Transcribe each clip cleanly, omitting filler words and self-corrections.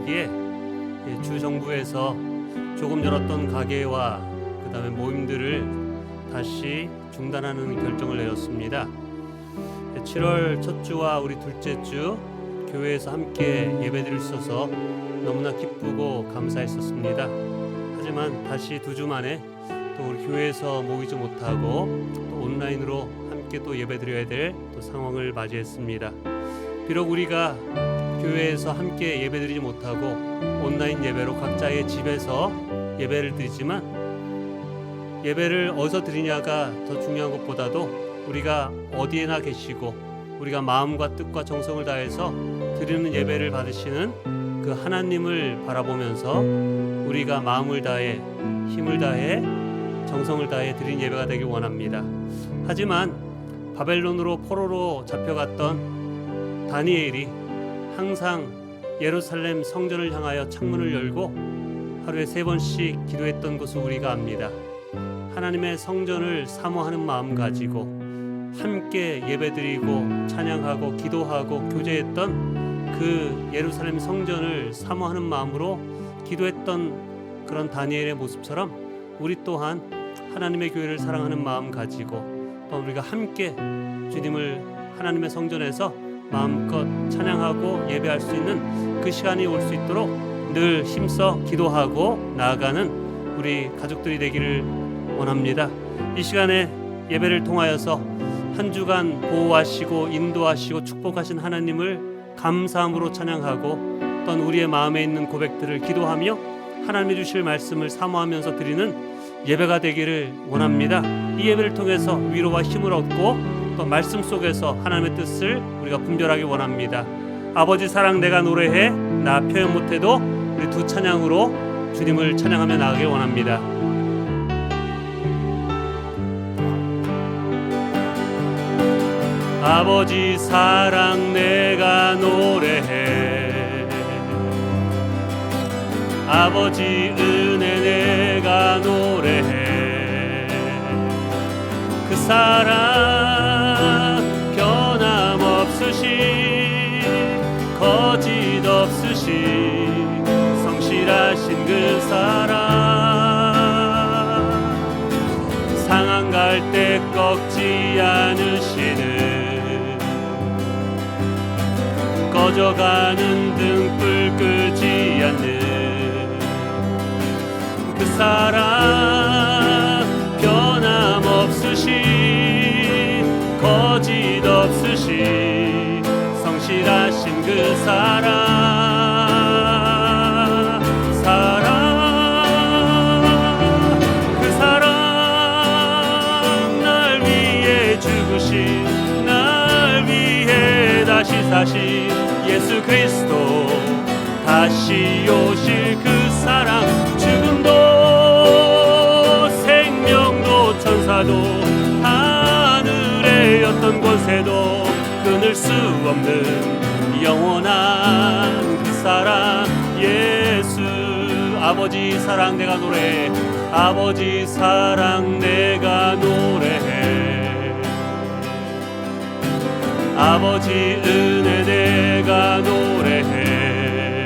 시기에 주 정부에서 조금 열었던 가게와 그다음에 모임들을 다시 중단하는 결정을 내렸습니다. 7월 첫 주와 우리 둘째 주 교회에서 함께 예배드릴 수 있어서 너무나 기쁘고 감사했었습니다. 하지만 다시 2주 만에 또 우리 교회에서 모이지 못하고 또 온라인으로 함께 또 예배드려야 될 또 상황을 맞이했습니다. 비록 우리가 교회에서 함께 예배드리지 못하고 온라인 예배로 각자의 집에서 예배를 드리지만 예배를 어디서 드리냐가 더 중요한 것보다도 우리가 어디에나 계시고 우리가 마음과 뜻과 정성을 다해서 드리는 예배를 받으시는 그 하나님을 바라보면서 우리가 마음을 다해 힘을 다해 정성을 다해 드린 예배가 되길 원합니다. 하지만 바벨론으로 포로로 잡혀갔던 다니엘이 항상 예루살렘 성전을 향하여 창문을 열고 하루에 3번씩 기도했던 것을 우리가 압니다. 하나님의 성전을 사모하는 마음 가지고 함께 예배드리고 찬양하고 기도하고 교제했던 그 예루살렘 성전을 사모하는 마음으로 기도했던 그런 다니엘의 모습처럼 우리 또한 하나님의 교회를 사랑하는 마음 가지고 또 우리가 함께 주님을 하나님의 성전에서 마음껏 찬양하고 예배할 수 있는 그 시간이 올 수 있도록 늘 힘써 기도하고 나아가는 우리 가족들이 되기를 원합니다. 이 시간에 예배를 통하여서 한 주간 보호하시고 인도하시고 축복하신 하나님을 감사함으로 찬양하고 또 우리의 마음에 있는 고백들을 기도하며 하나님이 주실 말씀을 사모하면서 드리는 예배가 되기를 원합니다. 이 예배를 통해서 위로와 힘을 얻고 또 말씀 속에서 하나님의 뜻을 우리가 분별하기 원합니다. 아버지 사랑 내가 노래해 나 표현 못해도 우리 두 찬양으로 주님을 찬양하며 나가길 원합니다. 아버지 사랑 내가 노래해 아버지 은혜 내가 노래해 그 사랑 변함없으시 거짓 없으시 성실하신 그 사랑 상한 갈 때 꺾지 않으시는 꺼져가는 등불 끄지 않는 그 사랑 변함없으시 거짓 없으시 성실하신 그 사랑 그 사랑 날 위해 죽으신 날 위해 다시 사신 예수 그리스도 다시 오실 그 사랑 죽음도 생명도 천사도 하늘의 어떤 권세도 끊을 수 없는 영원한 그 사랑 예수 아버지 사랑 내가 노래해 아버지 사랑 내가 노래해 아버지 은혜 내가 노래해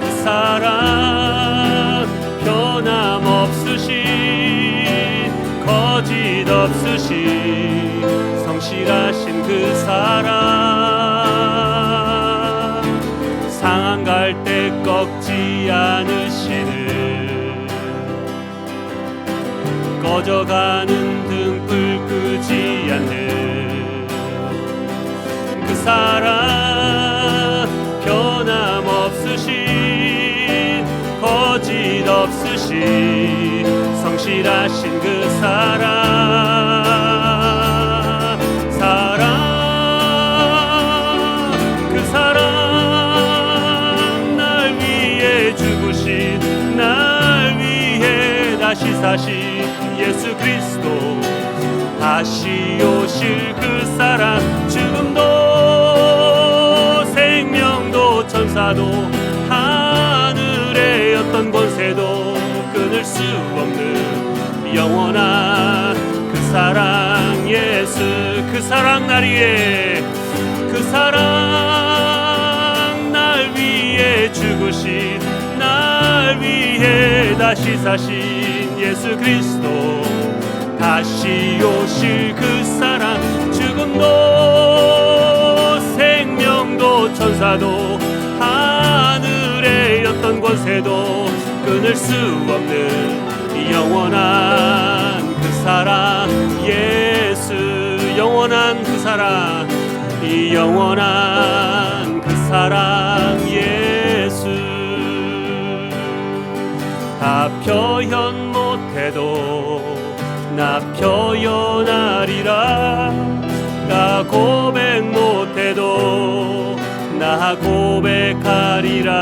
그 사랑 변함없으신 거짓 없으신 성실하신 그 사랑 상한 갈 때 꺾지 않으시는 꺼져가는 등불 끄지 않는 그 사랑 변함없으신 거짓 없으신 성실하신 그 사랑 그 사랑 날 위해 죽으신 날 위해 다시 사신 예수 그리스도 다시 오실 그 사랑 죽음도 생명도 천사도 하늘의 어떤 권세도 끊을 수 없는 영원한 그 사랑 예수 그 사랑 날 위해 그 사랑 날 위해 다시 사신 예수 그리스도, 다시 오실 그 사랑, 죽음도 생명도 천사도 하늘의 어떤 권세도 끊을 수 없는 영원한 그 사랑, 예수 영원한 그 사랑, 이 영원한 그 사랑 예수. 다 표현 못해도 나 표현하리라, 나 고백 못해도 나 고백하리라.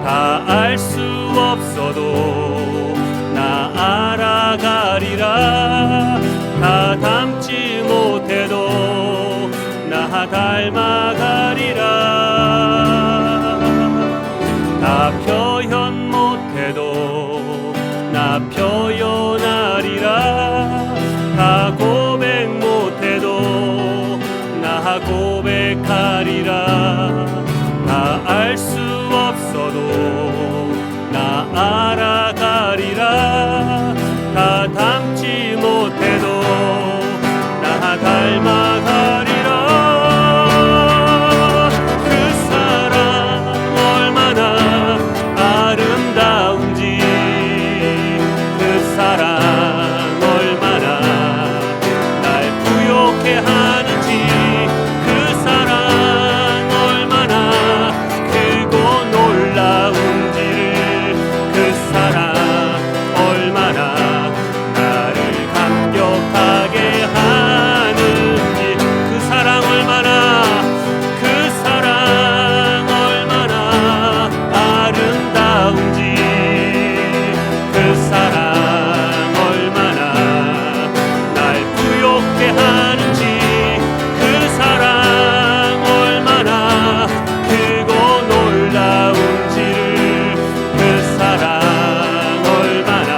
다 알 수 없어도 나 알아가리라, 다 담지 못해도 나 닮아가리라. 다 표현 못해도 나 표현하리라, 다 고백 못해도 나 고백하리라. 다 알 수 없어도 나 알아가리라, 다 담지 못해도 나 닮아가리라. 그 사랑 얼마나 아름다운지, 그 사랑 얼마나 날 부욕해 하는지, 그 사랑 얼마나 크고 놀라운지를, 그 사랑 얼마나 나를 감격하게 하는지, 그 사랑 얼마나, 그 사랑 얼마나 아름다운지, 그 사랑 얼마나 날 부욕해 하는지, 그 사랑 얼마나 크고 놀라운지를, 그 사랑 얼마나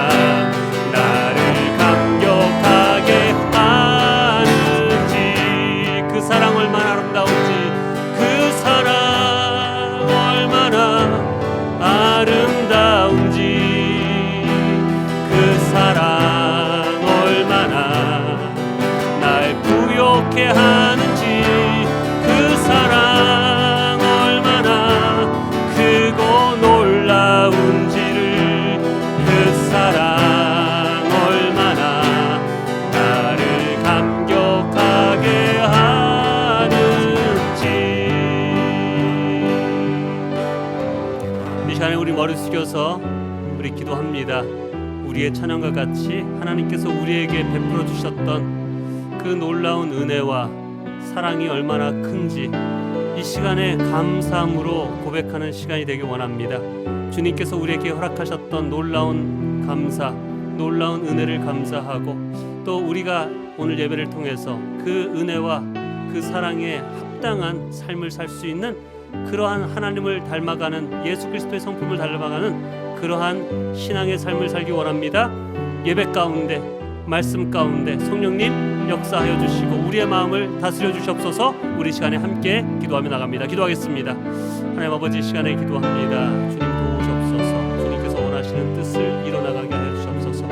나를 감격하게 하는지, 그 사랑 얼마나 아름다운지, 그 사랑 얼마나 아름다운지, 그 사랑 얼마나 날 부욕해 하는지, 그 사랑 얼마나 크고 놀라운지를, 그 사랑 얼마나 나를 감격하게 하는지. 이 시간에 우리 머리 숙여서 우리 기도합니다. 우리의 찬양과 같이 하나님께서 우리에게 베풀어 주셨던 그 놀라운 은혜와 사랑이 얼마나 큰지 이 시간에 감사함으로 고백하는 시간이 되길 원합니다. 주님께서 우리에게 허락하셨던 놀라운 감사, 놀라운 은혜를 감사하고, 또 우리가 오늘 예배를 통해서 그 은혜와 그 사랑에 합당한 삶을 살 수 있는 그러한 하나님을 닮아가는, 예수 그리스도의 성품을 닮아가는 그러한 신앙의 삶을 살기 원합니다. 예배 가운데, 말씀 가운데 성령님 역사하여 주시고 우리의 마음을 다스려 주시옵소서. 우리 시간에 함께 기도하며 나갑니다. 기도하겠습니다. 하나님 아버지, 시간에 기도합니다. 주님 도우시옵소서. 주님께서 원하시는 뜻을 이뤄나가게 하여 주시옵소서.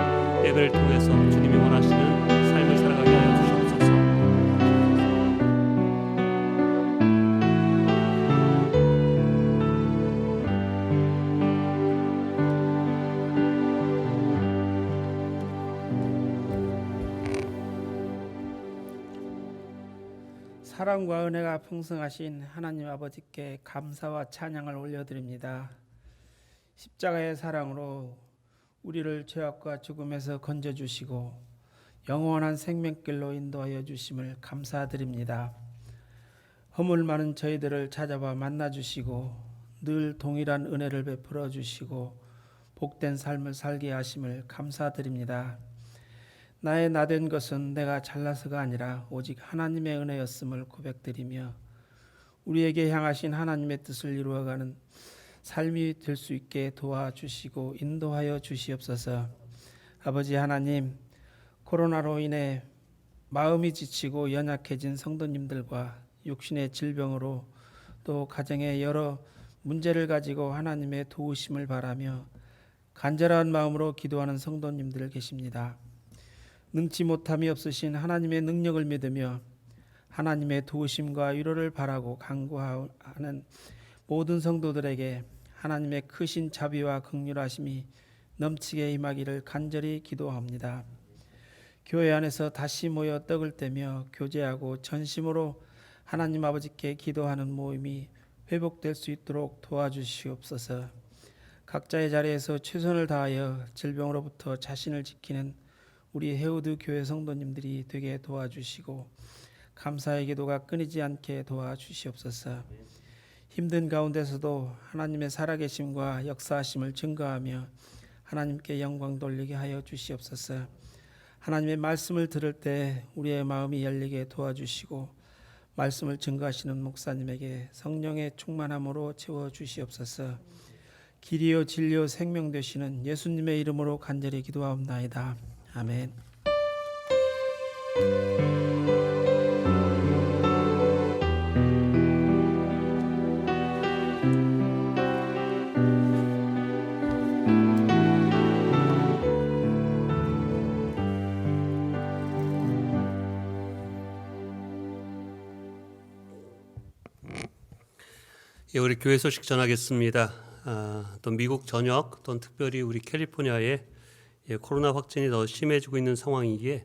예배를 통해서 주님이 원하시는 삶을 살아가게 하여 주시옵소서. 사랑과 은혜가 풍성하신 하나님 아버지께 감사와 찬양을 올려드립니다. 십자가의 사랑으로 우리를 죄악과 죽음에서 건져주시고 영원한 생명길로 인도하여 주심을 감사드립니다. 허물 많은 저희들을 찾아와 만나주시고 늘 동일한 은혜를 베풀어 주시고 복된 삶을 살게 하심을 감사드립니다. 나의 나된 것은 내가 잘나서가 아니라 오직 하나님의 은혜였음을 고백드리며 우리에게 향하신 하나님의 뜻을 이루어가는 삶이 될 수 있게 도와주시고 인도하여 주시옵소서. 아버지 하나님, 코로나로 인해 마음이 지치고 연약해진 성도님들과 육신의 질병으로 또 가정의 여러 문제를 가지고 하나님의 도우심을 바라며 간절한 마음으로 기도하는 성도님들 계십니다. 능치 못함이 없으신 하나님의 능력을 믿으며 하나님의 도우심과 위로를 바라고 간구하는 모든 성도들에게 하나님의 크신 자비와 긍휼하심이 넘치게 임하기를 간절히 기도합니다. 교회 안에서 다시 모여 떡을 떼며 교제하고 전심으로 하나님 아버지께 기도하는 모임이 회복될 수 있도록 도와주시옵소서. 각자의 자리에서 최선을 다하여 질병으로부터 자신을 지키는 우리 해우드 교회 성도님들이 되게 도와주시고 감사의 기도가 끊이지 않게 도와주시옵소서. 힘든 가운데서도 하나님의 살아계심과 역사하심을 증거하며 하나님께 영광 돌리게 하여 주시옵소서. 하나님의 말씀을 들을 때 우리의 마음이 열리게 도와주시고 말씀을 증거하시는 목사님에게 성령의 충만함으로 채워주시옵소서. 길이요 진리요 생명 되시는 예수님의 이름으로 간절히 기도하옵나이다. 아멘. 예, 우리 교회 소식 전하겠습니다. 또 미국 전역 또는 특별히 우리 캘리포니아에 코로나 확진이 더 심해지고 있는 상황이기에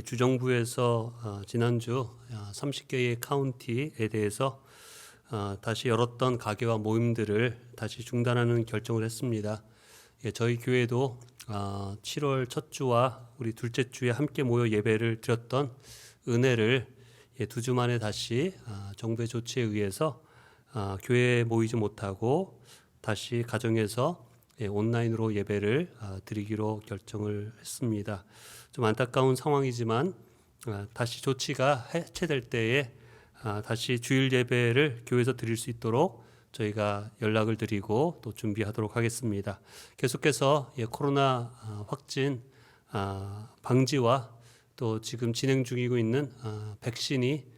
주정부에서 지난주 30개의 카운티에 대해서 다시 열었던 가게와 모임들을 다시 중단하는 결정을 했습니다. 저희 교회도 7월 첫 주와 우리 둘째 주에 함께 모여 예배를 드렸던 은혜를 2주 만에 다시 정부의 조치에 의해서 교회에 모이지 못하고 다시 가정에서 온라인으로 예배를 드리기로 결정을 했습니다. 좀 안타까운 상황이지만 다시 조치가 해체될 때에 다시 주일 예배를 교회에서 드릴 수 있도록 저희가 연락을 드리고 또 준비하도록 하겠습니다. 계속해서 코로나 확진 방지와 또 지금 진행 중이고 있는 백신이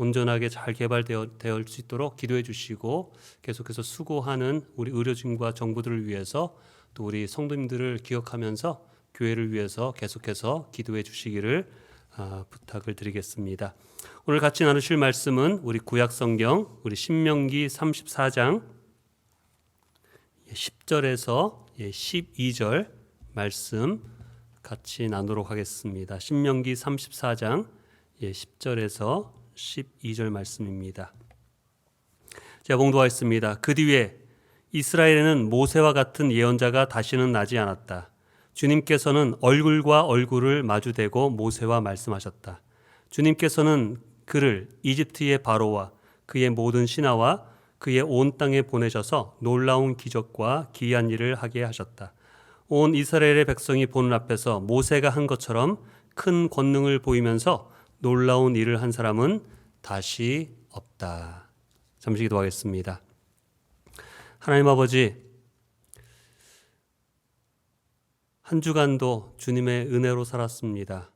온전하게 잘 개발될 수 있도록 기도해 주시고 계속해서 수고하는 우리 의료진과 정부들을 위해서 또 우리 성도님들을 기억하면서 교회를 위해서 계속해서 기도해 주시기를 부탁을 드리겠습니다. 오늘 같이 나누실 말씀은 우리 구약성경 우리 신명기 34장 10절에서 12절 말씀 같이 나누도록 하겠습니다. 신명기 34장 10절에서 12절 말씀입니다. 제가 봉독하겠습니다. 그 뒤에 이스라엘에는 모세와 같은 예언자가 다시는 나지 않았다. 주님께서는 얼굴과 얼굴을 마주대고 모세와 말씀하셨다. 주님께서는 그를 이집트의 바로와 그의 모든 신하와 그의 온 땅에 보내셔서 놀라운 기적과 기이한 일을 하게 하셨다. 온 이스라엘의 백성이 보는 앞에서 모세가 한 것처럼 큰 권능을 보이면서 놀라운 일을 한 사람은 다시 없다. 잠시 기도하겠습니다. 하나님 아버지, 한 주간도 주님의 은혜로 살았습니다.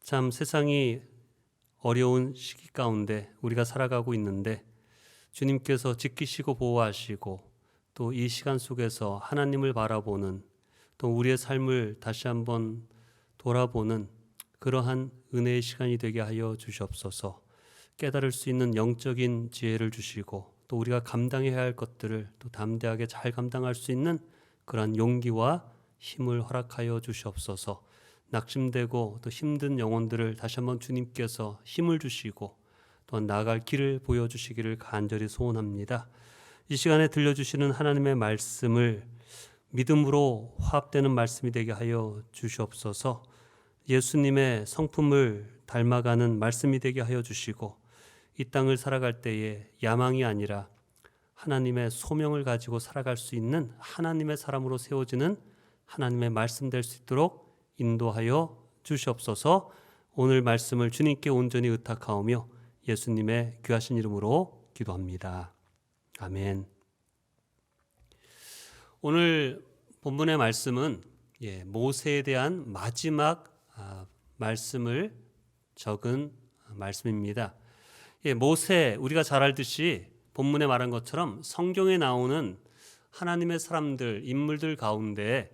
참 세상이 어려운 시기 가운데 우리가 살아가고 있는데 주님께서 지키시고 보호하시고 또 이 시간 속에서 하나님을 바라보는 또 우리의 삶을 다시 한번 돌아보는 그러한 은혜의 시간이 되게 하여 주시옵소서. 깨달을 수 있는 영적인 지혜를 주시고 또 우리가 감당해야 할 것들을 또 담대하게 잘 감당할 수 있는 그러한 용기와 힘을 허락하여 주시옵소서. 낙심되고 또 힘든 영혼들을 다시 한번 주님께서 힘을 주시고 또 나아갈 길을 보여주시기를 간절히 소원합니다. 이 시간에 들려주시는 하나님의 말씀을 믿음으로 화합되는 말씀이 되게 하여 주시옵소서. 예수님의 성품을 닮아가는 말씀이 되게 하여 주시고 이 땅을 살아갈 때에 야망이 아니라 하나님의 소명을 가지고 살아갈 수 있는 하나님의 사람으로 세워지는 하나님의 말씀 될 수 있도록 인도하여 주시옵소서. 오늘 말씀을 주님께 온전히 의탁하오며 예수님의 귀하신 이름으로 기도합니다. 아멘. 오늘 본문의 말씀은 모세에 대한 마지막 말씀을 적은 말씀입니다. 모세, 우리가 잘 알듯이 본문에 말한 것처럼 성경에 나오는 하나님의 사람들, 인물들 가운데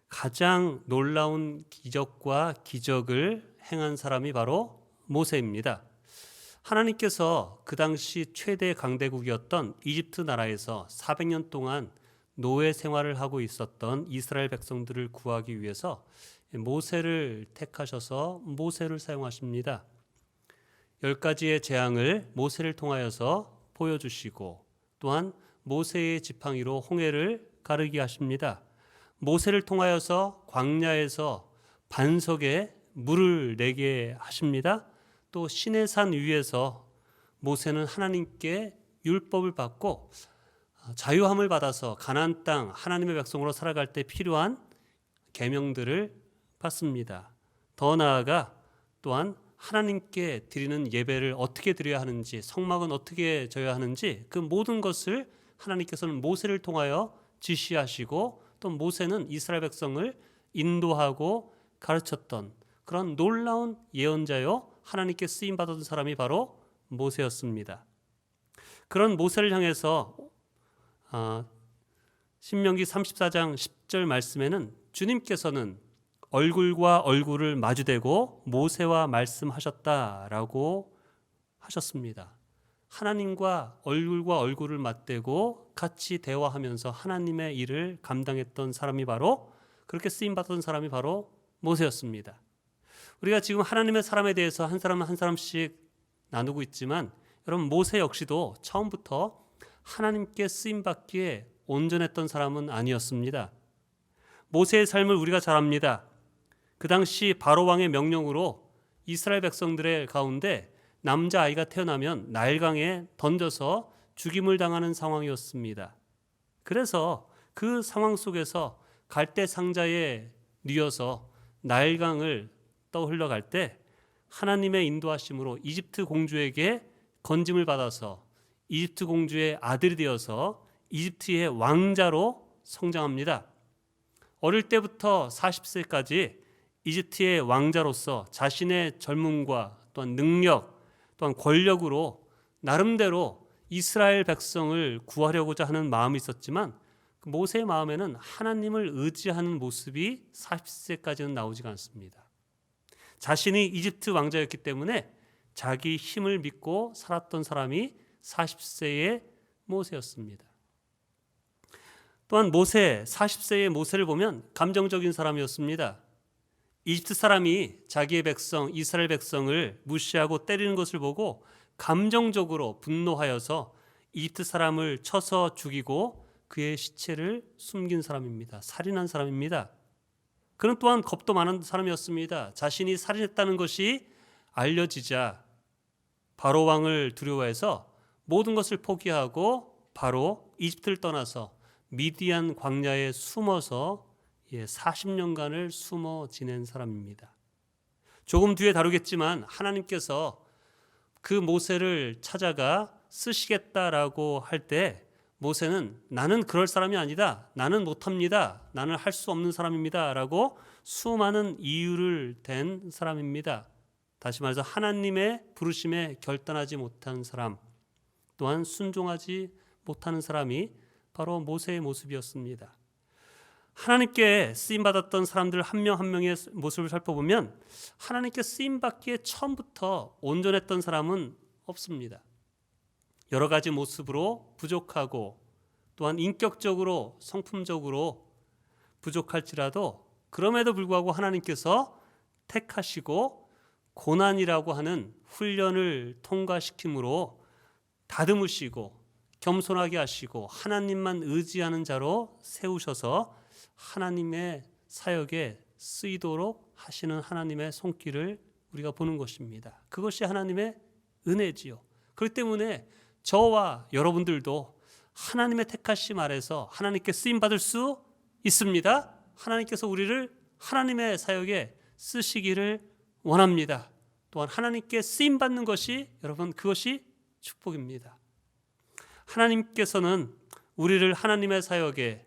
가장 놀라운 기적과 기적을 행한 사람이 바로 모세입니다. 하나님께서 그 당시 최대 강대국이었던 이집트 나라에서 400년 동안 노예 생활을 하고 있었던 이스라엘 백성들을 구하기 위해서 모세를 택하셔서 모세를 사용하십니다. 10가지의 재앙을 모세를 통하여서 보여주시고 또한 모세의 지팡이로 홍해를 가르게 하십니다. 모세를 통하여서 광야에서 반석에 물을 내게 하십니다. 또 시내산 위에서 모세는 하나님께 율법을 받고 자유함을 받아서 가나안 땅 하나님의 백성으로 살아갈 때 필요한 계명들을 받습니다. 더 나아가 또한 하나님께 드리는 예배를 어떻게 드려야 하는지, 성막은 어떻게 져야 하는지 그 모든 것을 하나님께서는 모세를 통하여 지시하시고 또 모세는 이스라엘 백성을 인도하고 가르쳤던 그런 놀라운 예언자요 하나님께 쓰임 받았던 사람이 바로 모세였습니다. 그런 모세를 향해서 신명기 34장 10절 말씀에는 주님께서는 얼굴과 얼굴을 마주대고 모세와 말씀하셨다라고 하셨습니다. 하나님과 얼굴을 맞대고 같이 대화하면서 하나님의 일을 감당했던 사람이 바로 그렇게 쓰임받았던 사람이 바로 모세였습니다. 우리가 지금 하나님의 사람에 대해서 한 사람 한 사람씩 나누고 있지만 여러분 모세 역시도 처음부터 하나님께 쓰임받기에 온전했던 사람은 아니었습니다. 모세의 삶을 우리가 잘 압니다. 그 당시 바로 왕의 명령으로 이스라엘 백성들의 가운데 남자아이가 태어나면 나일강에 던져서 죽임을 당하는 상황이었습니다. 그래서 그 상황 속에서 갈대 상자에 뉘어서 나일강을 떠흘러갈 때 하나님의 인도하심으로 이집트 공주에게 건짐을 받아서 이집트 공주의 아들이 되어서 이집트의 왕자로 성장합니다. 어릴 때부터 40세까지 이집트의 왕자로서 자신의 젊음과 또한 능력 또한 권력으로 나름대로 이스라엘 백성을 구하려고자 하는 마음이 있었지만 모세의 마음에는 하나님을 의지하는 모습이 40세까지는 나오지가 않습니다. 자신이 이집트 왕자였기 때문에 자기 힘을 믿고 살았던 사람이 40세의 모세였습니다. 또한 40세의 모세를 보면 감정적인 사람이었습니다. 이집트 사람이 자기의 백성 이스라엘 백성을 무시하고 때리는 것을 보고 감정적으로 분노하여서 이집트 사람을 쳐서 죽이고 그의 시체를 숨긴 사람입니다. 살인한 사람입니다. 그는 또한 겁도 많은 사람이었습니다. 자신이 살인했다는 것이 알려지자 바로 왕을 두려워해서 모든 것을 포기하고 바로 이집트를 떠나서 미디안 광야에 숨어서 40년간을 숨어 지낸 사람입니다. 조금 뒤에 다루겠지만 하나님께서 그 모세를 찾아가 쓰시겠다라고 할 때 모세는 나는 그럴 사람이 아니다. 나는 못합니다. 나는 할 수 없는 사람입니다. 라고 수많은 이유를 댄 사람입니다. 다시 말해서 하나님의 부르심에 결단하지 못한 사람, 또한 순종하지 못하는 사람이 바로 모세의 모습이었습니다. 하나님께 쓰임받았던 사람들 한 명 한 명의 모습을 살펴보면 하나님께 쓰임받기에 처음부터 온전했던 사람은 없습니다. 여러 가지 모습으로 부족하고 또한 인격적으로 성품적으로 부족할지라도 그럼에도 불구하고 하나님께서 택하시고 고난이라고 하는 훈련을 통과시킴으로 다듬으시고 겸손하게 하시고 하나님만 의지하는 자로 세우셔서 하나님의 사역에 쓰이도록 하시는 하나님의 손길을 우리가 보는 것입니다. 그것이 하나님의 은혜지요. 그렇기 때문에 저와 여러분들도 하나님의 택하심 아래서 하나님께 쓰임받을 수 있습니다. 하나님께서 우리를 하나님의 사역에 쓰시기를 원합니다. 또한 하나님께 쓰임받는 것이 여러분 그것이 축복입니다. 하나님께서는 우리를 하나님의 사역에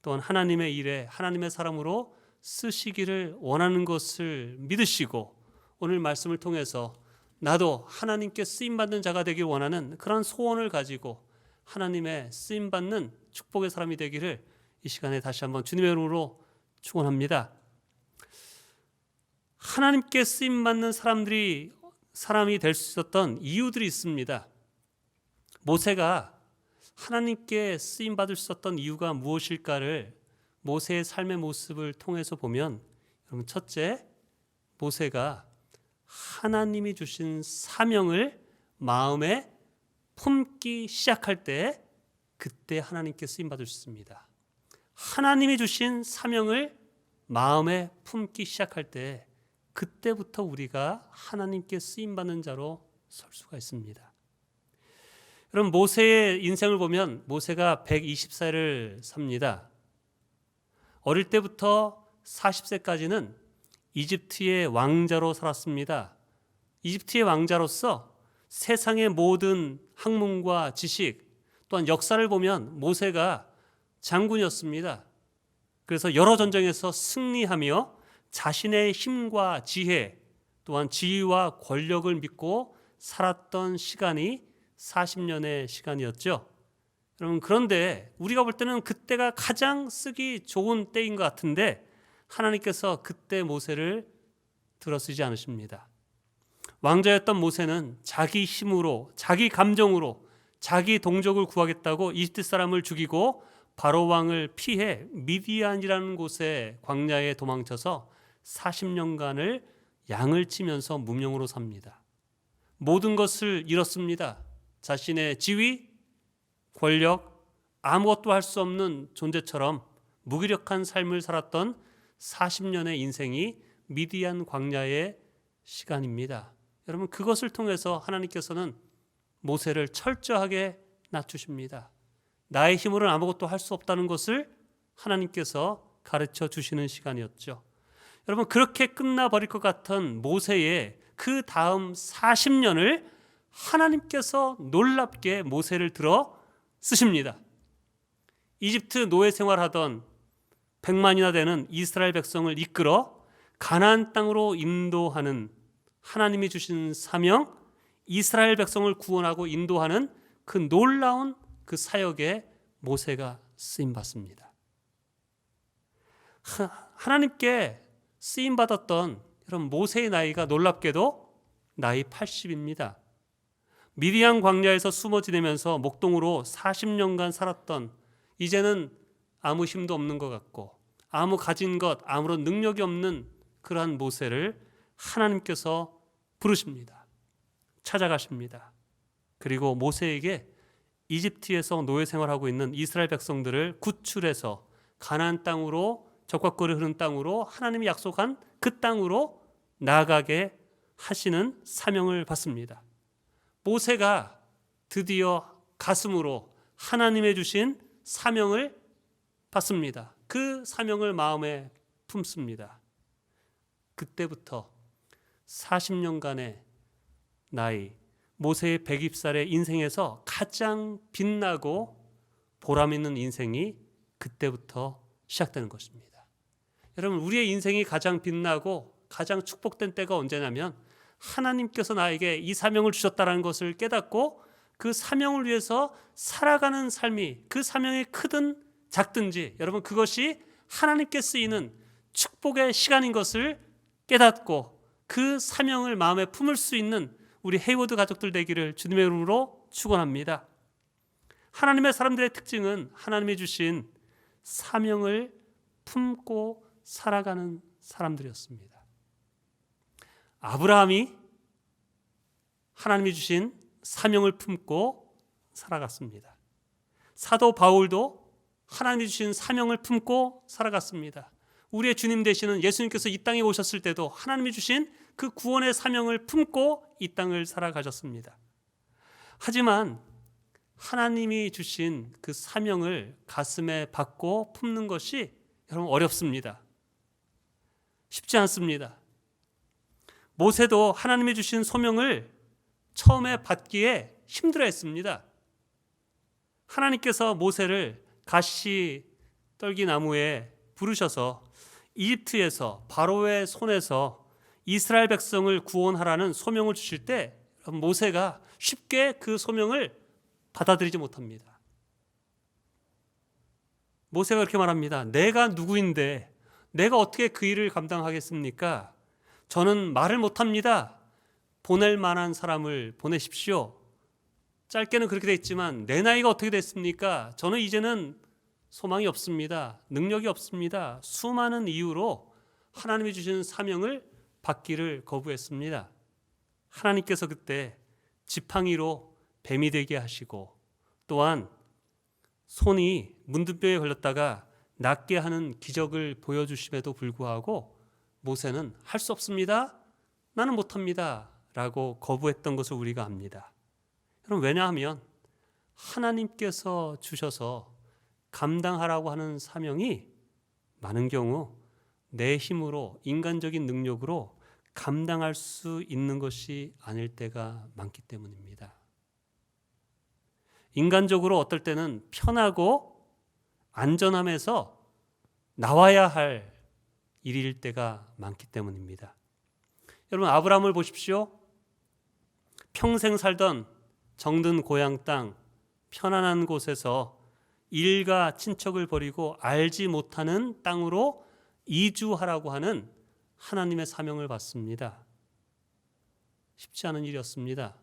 또한 하나님의 일에 하나님의 사람으로 쓰시기를 원하는 것을 믿으시고 오늘 말씀을 통해서 나도 하나님께 쓰임받는 자가 되길 원하는 그런 소원을 가지고 하나님의 쓰임받는 축복의 사람이 되기를 이 시간에 다시 한번 주님의 이름으로 축원합니다. 하나님께 쓰임받는 사람이 될 수 있었던 이유들이 있습니다. 모세가 하나님께 쓰임받을 수 있었던 이유가 무엇일까를 모세의 삶의 모습을 통해서 보면, 여러분, 첫째, 모세가 하나님이 주신 사명을 마음에 품기 시작할 때, 그때 하나님께 쓰임받을 수 있습니다. 하나님이 주신 사명을 마음에 품기 시작할 때, 그때부터 우리가 하나님께 쓰임받는 자로 설 수가 있습니다. 여러분, 모세의 인생을 보면 모세가 120세를 삽니다. 어릴 때부터 40세까지는 이집트의 왕자로 살았습니다. 이집트의 왕자로서 세상의 모든 학문과 지식, 또한 역사를 보면 모세가 장군이었습니다. 그래서 여러 전쟁에서 승리하며 자신의 힘과 지혜, 또한 지위와 권력을 믿고 살았던 시간이 40년의 시간이었죠. 여러분, 그런데 우리가 볼 때는 그때가 가장 쓰기 좋은 때인 것 같은데 하나님께서 그때 모세를 들어쓰지 않으십니다. 왕자였던 모세는 자기 힘으로, 자기 감정으로 자기 동족을 구하겠다고 이집트 사람을 죽이고 바로 왕을 피해 미디안이라는 곳에 광야에 도망쳐서 40년간을 양을 치면서 무명으로 삽니다. 모든 것을 잃었습니다. 자신의 지위, 권력, 아무것도 할 수 없는 존재처럼 무기력한 삶을 살았던 40년의 인생이 미디안 광야의 시간입니다. 여러분, 그것을 통해서 하나님께서는 모세를 철저하게 낮추십니다. 나의 힘으로는 아무것도 할 수 없다는 것을 하나님께서 가르쳐 주시는 시간이었죠. 여러분, 그렇게 끝나버릴 것 같은 모세의 그 다음 40년을 하나님께서 놀랍게 모세를 들어 쓰십니다. 이집트 노예 생활하던 100만이나 되는 이스라엘 백성을 이끌어 가나안 땅으로 인도하는 하나님이 주신 사명, 이스라엘 백성을 구원하고 인도하는 그 놀라운 그 사역에 모세가 쓰임받습니다. 하나님께 쓰임받았던 여러분, 모세의 나이가 놀랍게도 나이 80입니다. 미디안 광야에서 숨어 지내면서 목동으로 40년간 살았던, 이제는 아무 힘도 없는 것 같고 아무 가진 것, 아무런 능력이 없는 그러한 모세를 하나님께서 부르십니다. 찾아가십니다. 그리고 모세에게 이집트에서 노예 생활하고 있는 이스라엘 백성들을 구출해서 가나안 땅으로, 적과 꿀이 흐르는 땅으로, 하나님이 약속한 그 땅으로 나아가게 하시는 사명을 받습니다. 모세가 드디어 가슴으로 하나님의 주신 사명을 받습니다. 그 사명을 마음에 품습니다. 그때부터 40년간의 나이, 모세의 120살의 인생에서 가장 빛나고 보람 있는 인생이 그때부터 시작되는 것입니다. 여러분, 우리의 인생이 가장 빛나고 가장 축복된 때가 언제냐면 하나님께서 나에게 이 사명을 주셨다는 것을 깨닫고 그 사명을 위해서 살아가는 삶이, 그 사명이 크든 작든지, 여러분, 그것이 하나님께 쓰이는 축복의 시간인 것을 깨닫고 그 사명을 마음에 품을 수 있는 우리 헤이워드 가족들 되기를 주님의 이름으로 축원합니다. 하나님의 사람들의 특징은 하나님이 주신 사명을 품고 살아가는 사람들이었습니다. 아브라함이 하나님이 주신 사명을 품고 살아갔습니다. 사도 바울도 하나님이 주신 사명을 품고 살아갔습니다. 우리의 주님 되시는 예수님께서 이 땅에 오셨을 때도 하나님이 주신 그 구원의 사명을 품고 이 땅을 살아가셨습니다. 하지만 하나님이 주신 그 사명을 가슴에 받고 품는 것이 여러분 어렵습니다. 쉽지 않습니다. 모세도 하나님이 주신 소명을 처음에 받기에 힘들어했습니다. 하나님께서 모세를 가시 떨기 나무에 부르셔서 이집트에서 바로의 손에서 이스라엘 백성을 구원하라는 소명을 주실 때 모세가 쉽게 그 소명을 받아들이지 못합니다. 모세가 그렇게 말합니다. 내가 누구인데 내가 어떻게 그 일을 감당하겠습니까? 저는 말을 못합니다. 보낼 만한 사람을 보내십시오. 짧게는 그렇게 돼 있지만 내 나이가 어떻게 됐습니까? 저는 이제는 소망이 없습니다. 능력이 없습니다. 수많은 이유로 하나님이 주신 사명을 받기를 거부했습니다. 하나님께서 그때 지팡이로 뱀이 되게 하시고 또한 손이 문둥병에 걸렸다가 낫게 하는 기적을 보여주심에도 불구하고 모세는 할 수 없습니다. 나는 못합니다. 라고 거부했던 것을 우리가 압니다. 그럼 왜냐하면 하나님께서 주셔서 감당하라고 하는 사명이 많은 경우 내 힘으로 인간적인 능력으로 감당할 수 있는 것이 아닐 때가 많기 때문입니다. 인간적으로 어떨 때는 편하고 안전함에서 나와야 할 일일 때가 많기 때문입니다. 여러분 아브라함을 보십시오. 평생 살던 정든 고향 땅 편안한 곳에서 일가 친척을 버리고 알지 못하는 땅으로 이주하라고 하는 하나님의 사명을 받습니다. 쉽지 않은 일이었습니다.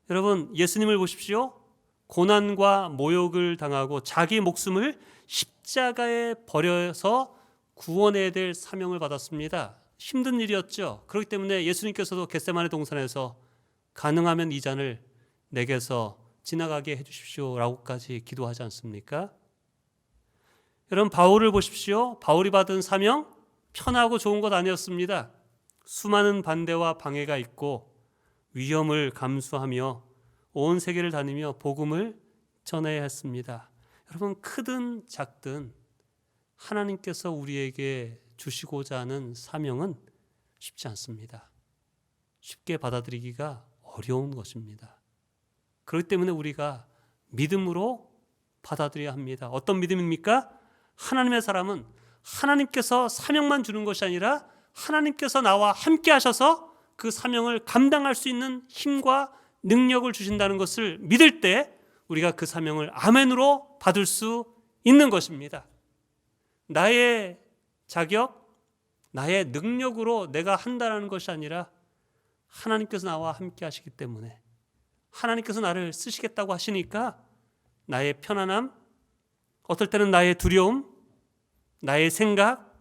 여러분 예수님을 보십시오. 고난과 모욕을 당하고 자기 목숨을 십자가에 버려서 구원해야 될 사명을 받았습니다. 힘든 일이었죠. 그렇기 때문에 예수님께서도 겟세마네 동산에서 가능하면 이 잔을 내게서 지나가게 해주십시오 라고까지 기도하지 않습니까? 여러분 바울을 보십시오. 바울이 받은 사명 편하고 좋은 것 아니었습니다. 수많은 반대와 방해가 있고 위험을 감수하며 온 세계를 다니며 복음을 전해야 했습니다. 여러분 크든 작든 하나님께서 우리에게 주시고자 하는 사명은 쉽지 않습니다. 쉽게 받아들이기가 어려운 것입니다. 그렇기 때문에 우리가 믿음으로 받아들여야 합니다. 어떤 믿음입니까? 하나님의 사람은 하나님께서 사명만 주는 것이 아니라 하나님께서 나와 함께 하셔서 그 사명을 감당할 수 있는 힘과 능력을 주신다는 것을 믿을 때 우리가 그 사명을 아멘으로 받을 수 있는 것입니다. 나의 자격, 나의 능력으로 내가 한다는 것이 아니라 하나님께서 나와 함께 하시기 때문에 하나님께서 나를 쓰시겠다고 하시니까 나의 편안함, 어떨 때는 나의 두려움, 나의 생각,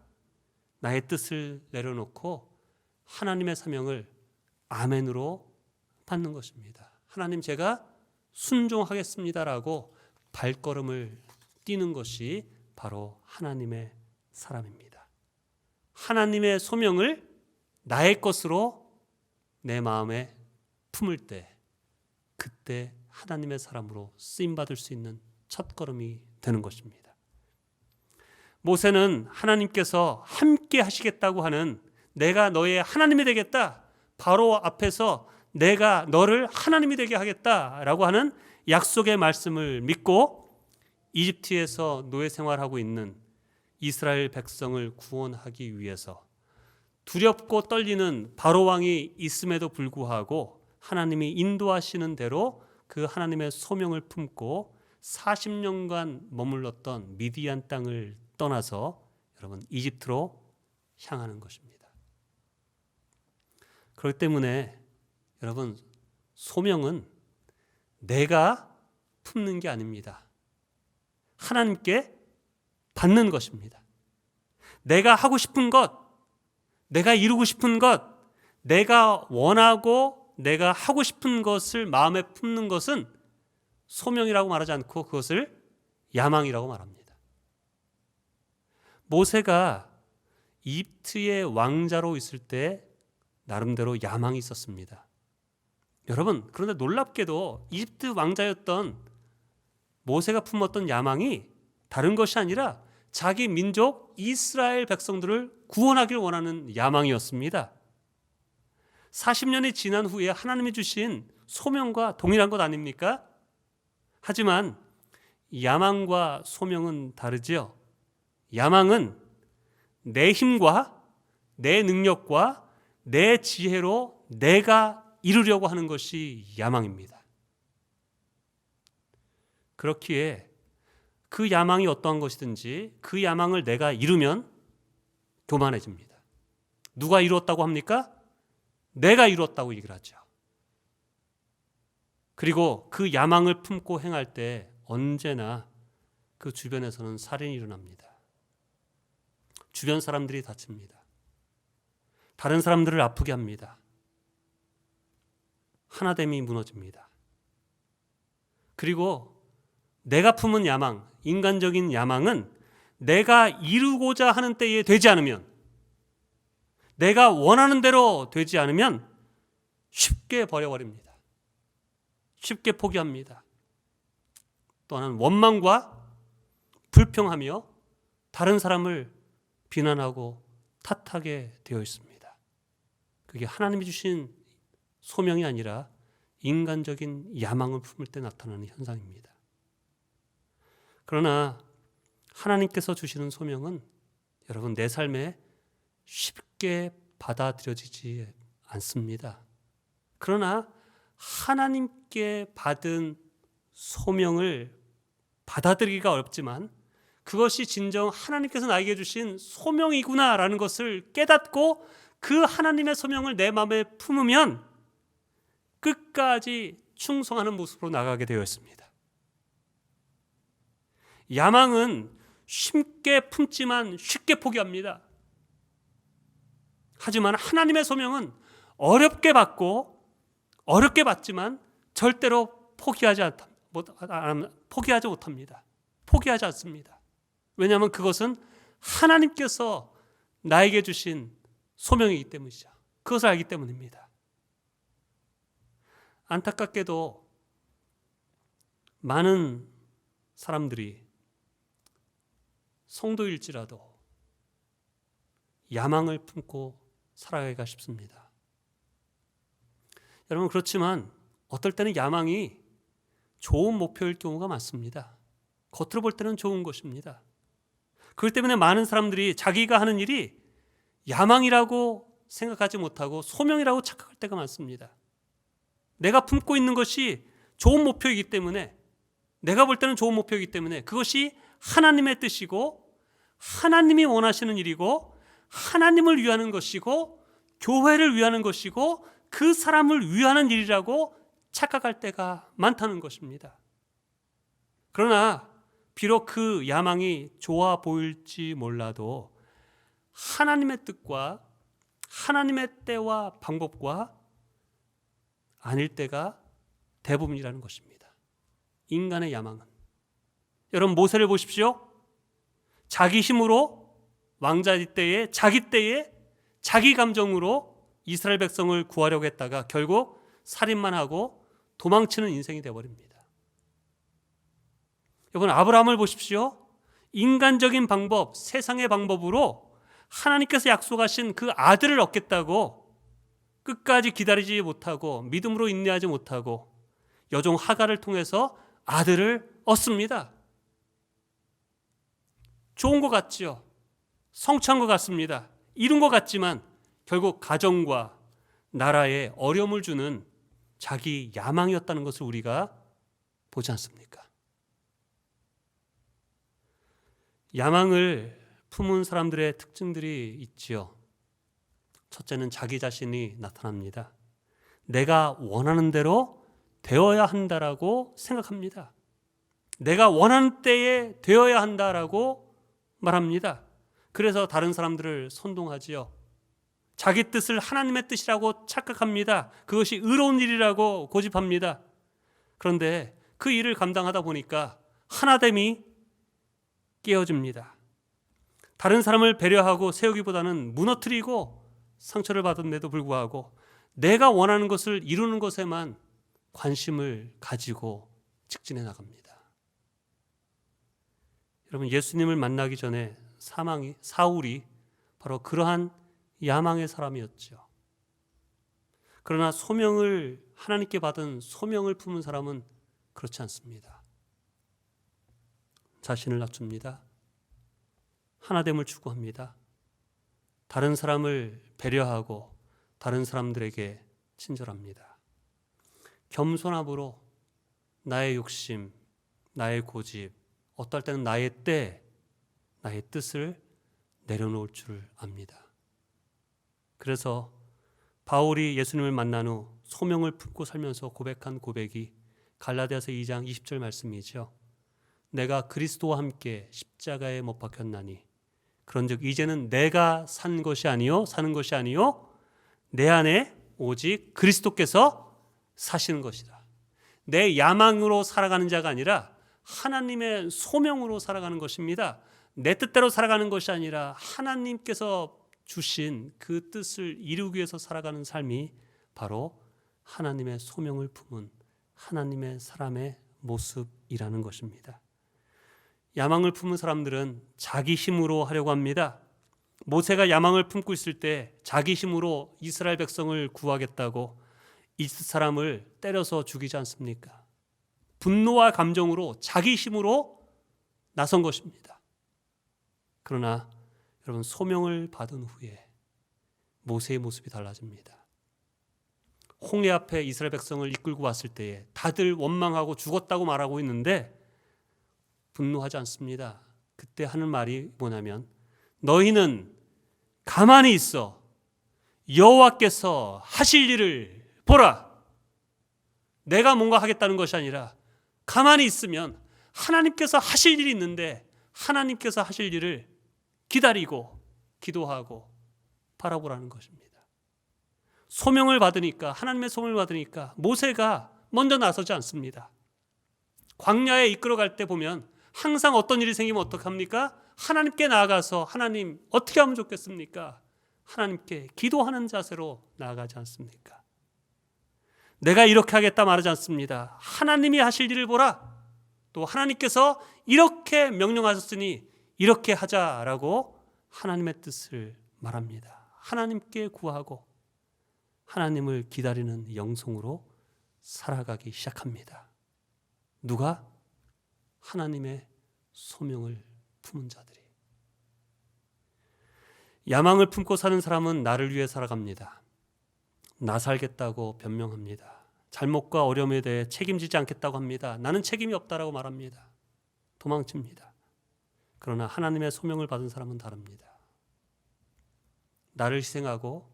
나의 뜻을 내려놓고 하나님의 사명을 아멘으로 받는 것입니다. 하나님 제가 순종하겠습니다라고 발걸음을 뛰는 것이 바로 하나님의 사람입니다. 하나님의 소명을 나의 것으로 내 마음에 품을 때 그때 하나님의 사람으로 쓰임받을 수 있는 첫걸음이 되는 것입니다. 모세는 하나님께서 함께 하시겠다고 하는 내가 너의 하나님이 되겠다. 바로 앞에서 내가 너를 하나님이 되게 하겠다라고 하는 약속의 말씀을 믿고 이집트에서 노예 생활하고 있는 이스라엘 백성을 구원하기 위해서 두렵고 떨리는 바로 왕이 있음에도 불구하고 하나님이 인도하시는 대로 그 하나님의 소명을 품고 40년간 머물렀던 미디안 땅을 떠나서 여러분 이집트로 향하는 것입니다. 그렇기 때문에 여러분 소명은 내가 품는 게 아닙니다. 하나님께 받는 것입니다. 내가 하고 싶은 것, 내가 이루고 싶은 것, 내가 원하고 내가 하고 싶은 것을 마음에 품는 것은 소명이라고 말하지 않고 그것을 야망이라고 말합니다. 모세가 이집트의 왕자로 있을 때 나름대로 야망이 있었습니다. 여러분 그런데 놀랍게도 이집트 왕자였던 모세가 품었던 야망이 다른 것이 아니라 자기 민족 이스라엘 백성들을 구원하길 원하는 야망이었습니다. 40년이 지난 후에 하나님이 주신 소명과 동일한 것 아닙니까? 하지만 야망과 소명은 다르지요. 야망은 내 힘과 내 능력과 내 지혜로 내가 이루려고 하는 것이 야망입니다. 그렇기에 그 야망이 어떠한 것이든지 그 야망을 내가 이루면 교만해집니다. 누가 이루었다고 합니까? 내가 이루었다고 얘기를 하죠. 그리고 그 야망을 품고 행할 때 언제나 그 주변에서는 살인이 일어납니다. 주변 사람들이 다칩니다. 다른 사람들을 아프게 합니다. 하나됨이 무너집니다. 그리고 내가 품은 야망, 인간적인 야망은 내가 이루고자 하는 때에 되지 않으면, 내가 원하는 대로 되지 않으면 쉽게 버려버립니다. 쉽게 포기합니다. 또한 원망과 불평하며 다른 사람을 비난하고 탓하게 되어 있습니다. 그게 하나님이 주신 소명이 아니라 인간적인 야망을 품을 때 나타나는 현상입니다. 그러나 하나님께서 주시는 소명은 여러분 내 삶에 쉽게 받아들여지지 않습니다. 그러나 하나님께 받은 소명을 받아들이기가 어렵지만 그것이 진정 하나님께서 나에게 주신 소명이구나라는 것을 깨닫고 그 하나님의 소명을 내 마음에 품으면 끝까지 충성하는 모습으로 나가게 되어 있습니다. 야망은 쉽게 품지만 쉽게 포기합니다. 하지만 하나님의 소명은 어렵게 받고 어렵게 받지만 절대로 포기하지 못합니다. 포기하지 않습니다. 왜냐하면 그것은 하나님께서 나에게 주신 소명이기 때문이죠. 그것을 알기 때문입니다. 안타깝게도 많은 사람들이 성도일지라도 야망을 품고 살아가기가 쉽습니다. 여러분 그렇지만 어떨 때는 야망이 좋은 목표일 경우가 많습니다. 겉으로 볼 때는 좋은 것입니다. 그렇기 때문에 많은 사람들이 자기가 하는 일이 야망이라고 생각하지 못하고 소명이라고 착각할 때가 많습니다. 내가 품고 있는 것이 좋은 목표이기 때문에, 내가 볼 때는 좋은 목표이기 때문에 그것이 하나님의 뜻이고 하나님이 원하시는 일이고 하나님을 위하는 것이고 교회를 위하는 것이고 그 사람을 위하는 일이라고 착각할 때가 많다는 것입니다. 그러나 비록 그 야망이 좋아 보일지 몰라도 하나님의 뜻과 하나님의 때와 방법과 아닐 때가 대부분이라는 것입니다. 인간의 야망은. 여러분 모세를 보십시오. 자기 힘으로 왕자 때에 자기 감정으로 이스라엘 백성을 구하려고 했다가 결국 살인만 하고 도망치는 인생이 되어버립니다. 여러분 아브라함을 보십시오. 인간적인 방법, 세상의 방법으로 하나님께서 약속하신 그 아들을 얻겠다고 끝까지 기다리지 못하고 믿음으로 인내하지 못하고 여종 하갈을 통해서 아들을 얻습니다. 좋은 것 같지요. 성취한 것 같습니다. 이룬 것 같지만 결국 가정과 나라에 어려움을 주는 자기 야망이었다는 것을 우리가 보지 않습니까? 야망을 품은 사람들의 특징들이 있지요. 첫째는 자기 자신이 나타납니다. 내가 원하는 대로 되어야 한다라고 생각합니다. 내가 원하는 때에 되어야 한다라고 말합니다. 그래서 다른 사람들을 선동하지요. 자기 뜻을 하나님의 뜻이라고 착각합니다. 그것이 의로운 일이라고 고집합니다. 그런데 그 일을 감당하다 보니까 하나됨이 깨어집니다. 다른 사람을 배려하고 세우기보다는 무너뜨리고 상처를 받은데도 불구하고 내가 원하는 것을 이루는 것에만 관심을 가지고 직진해 나갑니다. 여러분 예수님을 만나기 전에 사울이 바로 그러한 야망의 사람이었죠. 그러나 소명을 하나님께 받은 소명을 품은 사람은 그렇지 않습니다. 자신을 낮춥니다. 하나됨을 추구합니다. 다른 사람을 배려하고 다른 사람들에게 친절합니다. 겸손함으로 나의 욕심, 나의 고집, 어떨 때는 나의 때, 나의 뜻을 내려놓을 줄 압니다. 그래서 바울이 예수님을 만난 후 소명을 품고 살면서 고백한 고백이 갈라디아서 2장 20절 말씀이죠. 내가 그리스도와 함께 십자가에 못 박혔나니 그런즉 이제는 내가 사는 것이 아니요 내 안에 오직 그리스도께서 사시는 것이다. 내 야망으로 살아가는 자가 아니라 하나님의 소명으로 살아가는 것입니다. 내 뜻대로 살아가는 것이 아니라 하나님께서 주신 그 뜻을 이루기 위해서 살아가는 삶이 바로 하나님의 소명을 품은 하나님의 사람의 모습이라는 것입니다. 야망을 품은 사람들은 자기 힘으로 하려고 합니다. 모세가 야망을 품고 있을 때 자기 힘으로 이스라엘 백성을 구하겠다고 이스라엘 사람을 때려서 죽이지 않습니까? 분노와 감정으로 자기 힘으로 나선 것입니다. 그러나 여러분, 소명을 받은 후에 모세의 모습이 달라집니다. 홍해 앞에 이스라엘 백성을 이끌고 왔을 때에 다들 원망하고 죽었다고 말하고 있는데 분노하지 않습니다. 그때 하는 말이 뭐냐면 너희는 가만히 있어 여호와께서 하실 일을 보라. 내가 뭔가 하겠다는 것이 아니라 가만히 있으면 하나님께서 하실 일이 있는데 하나님께서 하실 일을 기다리고 기도하고 바라보라는 것입니다. 소명을 받으니까, 하나님의 소명을 받으니까 모세가 먼저 나서지 않습니다. 광야에 이끌어갈 때 보면 항상 어떤 일이 생기면 어떡합니까? 하나님께 나아가서 하나님 어떻게 하면 좋겠습니까? 하나님께 기도하는 자세로 나아가지 않습니까? 내가 이렇게 하겠다 말하지 않습니다. 하나님이 하실 일을 보라. 또 하나님께서 이렇게 명령하셨으니 이렇게 하자라고 하나님의 뜻을 말합니다. 하나님께 구하고 하나님을 기다리는 영성으로 살아가기 시작합니다. 누가? 하나님의 소명을 품은 자들이. 야망을 품고 사는 사람은 나를 위해 살아갑니다. 나 살겠다고 변명합니다. 잘못과 어려움에 대해 책임지지 않겠다고 합니다. 나는 책임이 없다라고 말합니다. 도망칩니다. 그러나 하나님의 소명을 받은 사람은 다릅니다. 나를 희생하고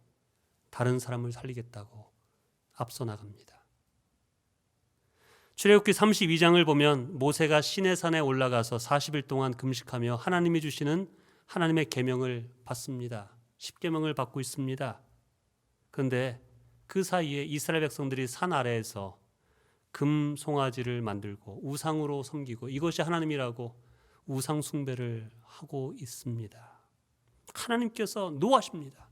다른 사람을 살리겠다고 앞서 나갑니다. 출애굽기 32장을 보면 모세가 시내산에 올라가서 40일 동안 금식하며 하나님이 주시는 하나님의 계명을 받습니다. 10계명을 받고 있습니다. 그런데 그 사이에 이스라엘 백성들이 산 아래에서 금 송아지를 만들고 우상으로 섬기고 이것이 하나님이라고 우상 숭배를 하고 있습니다. 하나님께서 노하십니다.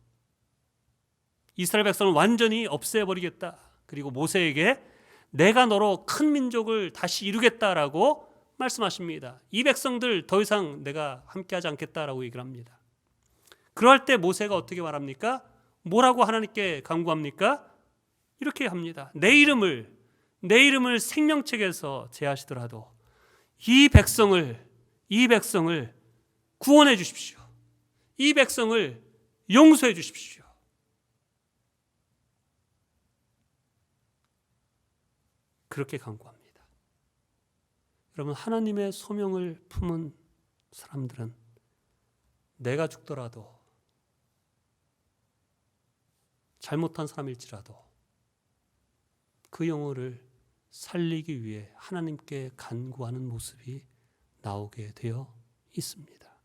이스라엘 백성을 완전히 없애버리겠다. 그리고 모세에게 내가 너로 큰 민족을 다시 이루겠다라고 말씀하십니다. 이 백성들 더 이상 내가 함께하지 않겠다라고 얘기를 합니다. 그럴 때 모세가 어떻게 말합니까? 뭐라고 하나님께 간구합니까? 이렇게 합니다. 내 이름을 생명책에서 제하시더라도 이 백성을 구원해 주십시오. 이 백성을 용서해 주십시오. 그렇게 간구합니다. 여러분, 하나님의 소명을 품은 사람들은 내가 죽더라도 잘못한 사람일지라도 그 영혼을 살리기 위해 하나님께 간구하는 모습이 나오게 되어 있습니다.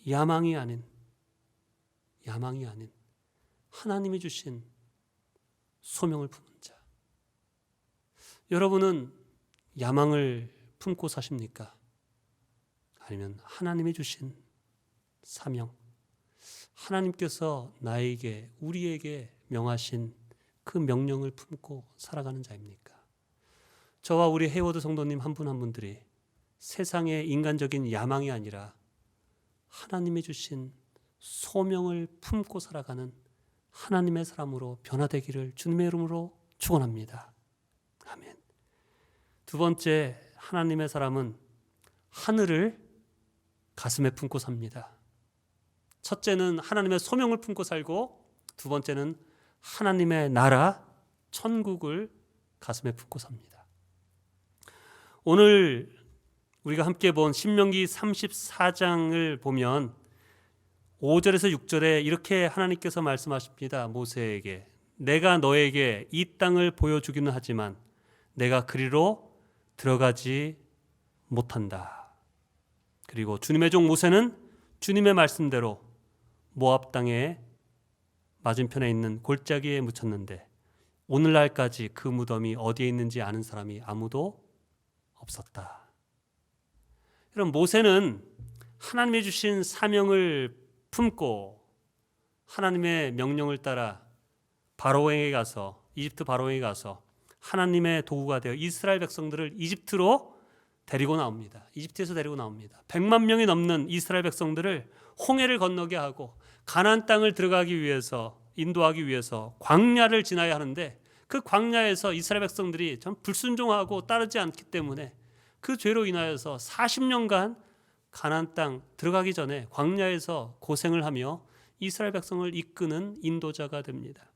야망이 아닌 하나님이 주신 소명을 품은 자. 여러분은 야망을 품고 사십니까? 아니면 하나님이 주신 사명, 하나님께서 나에게, 우리에게 명하신 그 명령을 품고 살아가는 자입니까? 저와 우리 헤이워드 성도님 한 분 한 분들이 세상의 인간적인 야망이 아니라 하나님이 주신 소명을 품고 살아가는 하나님의 사람으로 변화되기를 주님의 이름으로 축원합니다. 아멘. 두 번째, 하나님의 사람은 하늘을 가슴에 품고 삽니다. 첫째는 하나님의 소명을 품고 살고, 두 번째는 하나님의 나라, 천국을 가슴에 품고 삽니다. 오늘 우리가 함께 본 신명기 34장을 보면 5절에서 6절에 이렇게 하나님께서 말씀하십니다. 모세에게 내가 너에게 이 땅을 보여주기는 하지만 내가 그리로 들어가지 못한다. 그리고 주님의 종 모세는 주님의 말씀대로 모압 땅에 맞은편에 있는 골짜기에 묻혔는데 오늘날까지 그 무덤이 어디에 있는지 아는 사람이 아무도 없었다. 여러분, 모세는 하나님이 주신 사명을 품고 하나님의 명령을 따라 바로에게 가서 이집트 바로에게 가서 하나님의 도구가 되어 이스라엘 백성들을 이집트로 데리고 나옵니다. 이집트에서 데리고 나옵니다. 100만 명이 넘는 이스라엘 백성들을 홍해를 건너게 하고 가나안 땅을 들어가기 위해서 인도하기 위해서 광야를 지나야 하는데 그 광야에서 이스라엘 백성들이 참 불순종하고 따르지 않기 때문에 그 죄로 인하여서 40년간 가나안 땅 들어가기 전에 광야에서 고생을 하며 이스라엘 백성을 이끄는 인도자가 됩니다.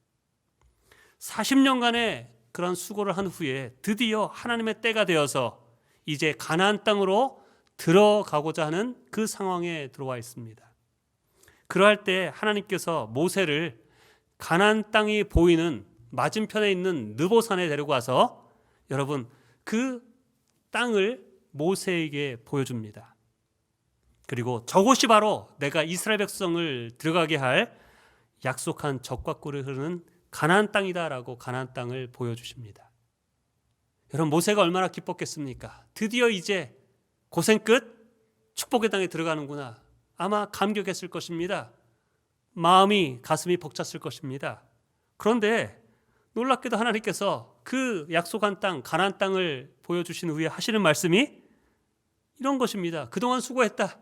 40년간의 그런 수고를 한 후에 드디어 하나님의 때가 되어서 이제 가나안 땅으로 들어가고자 하는 그 상황에 들어와 있습니다. 그러할 때 하나님께서 모세를 가나안 땅이 보이는 맞은편에 있는 느보산에 데리고 와서 여러분 그 땅을 모세에게 보여줍니다. 그리고 저곳이 바로 내가 이스라엘 백성을 들어가게 할 약속한 적과 꿀이 흐르는 가나안 땅이다라고 가나안 땅을 보여주십니다. 여러분 모세가 얼마나 기뻤겠습니까? 드디어 이제 고생 끝 축복의 땅에 들어가는구나. 아마 감격했을 것입니다. 마음이 가슴이 벅찼을 것입니다. 그런데 놀랍게도 하나님께서 그 약속한 땅 가나안 땅을 보여주신 후에 하시는 말씀이 이런 것입니다. 그동안 수고했다.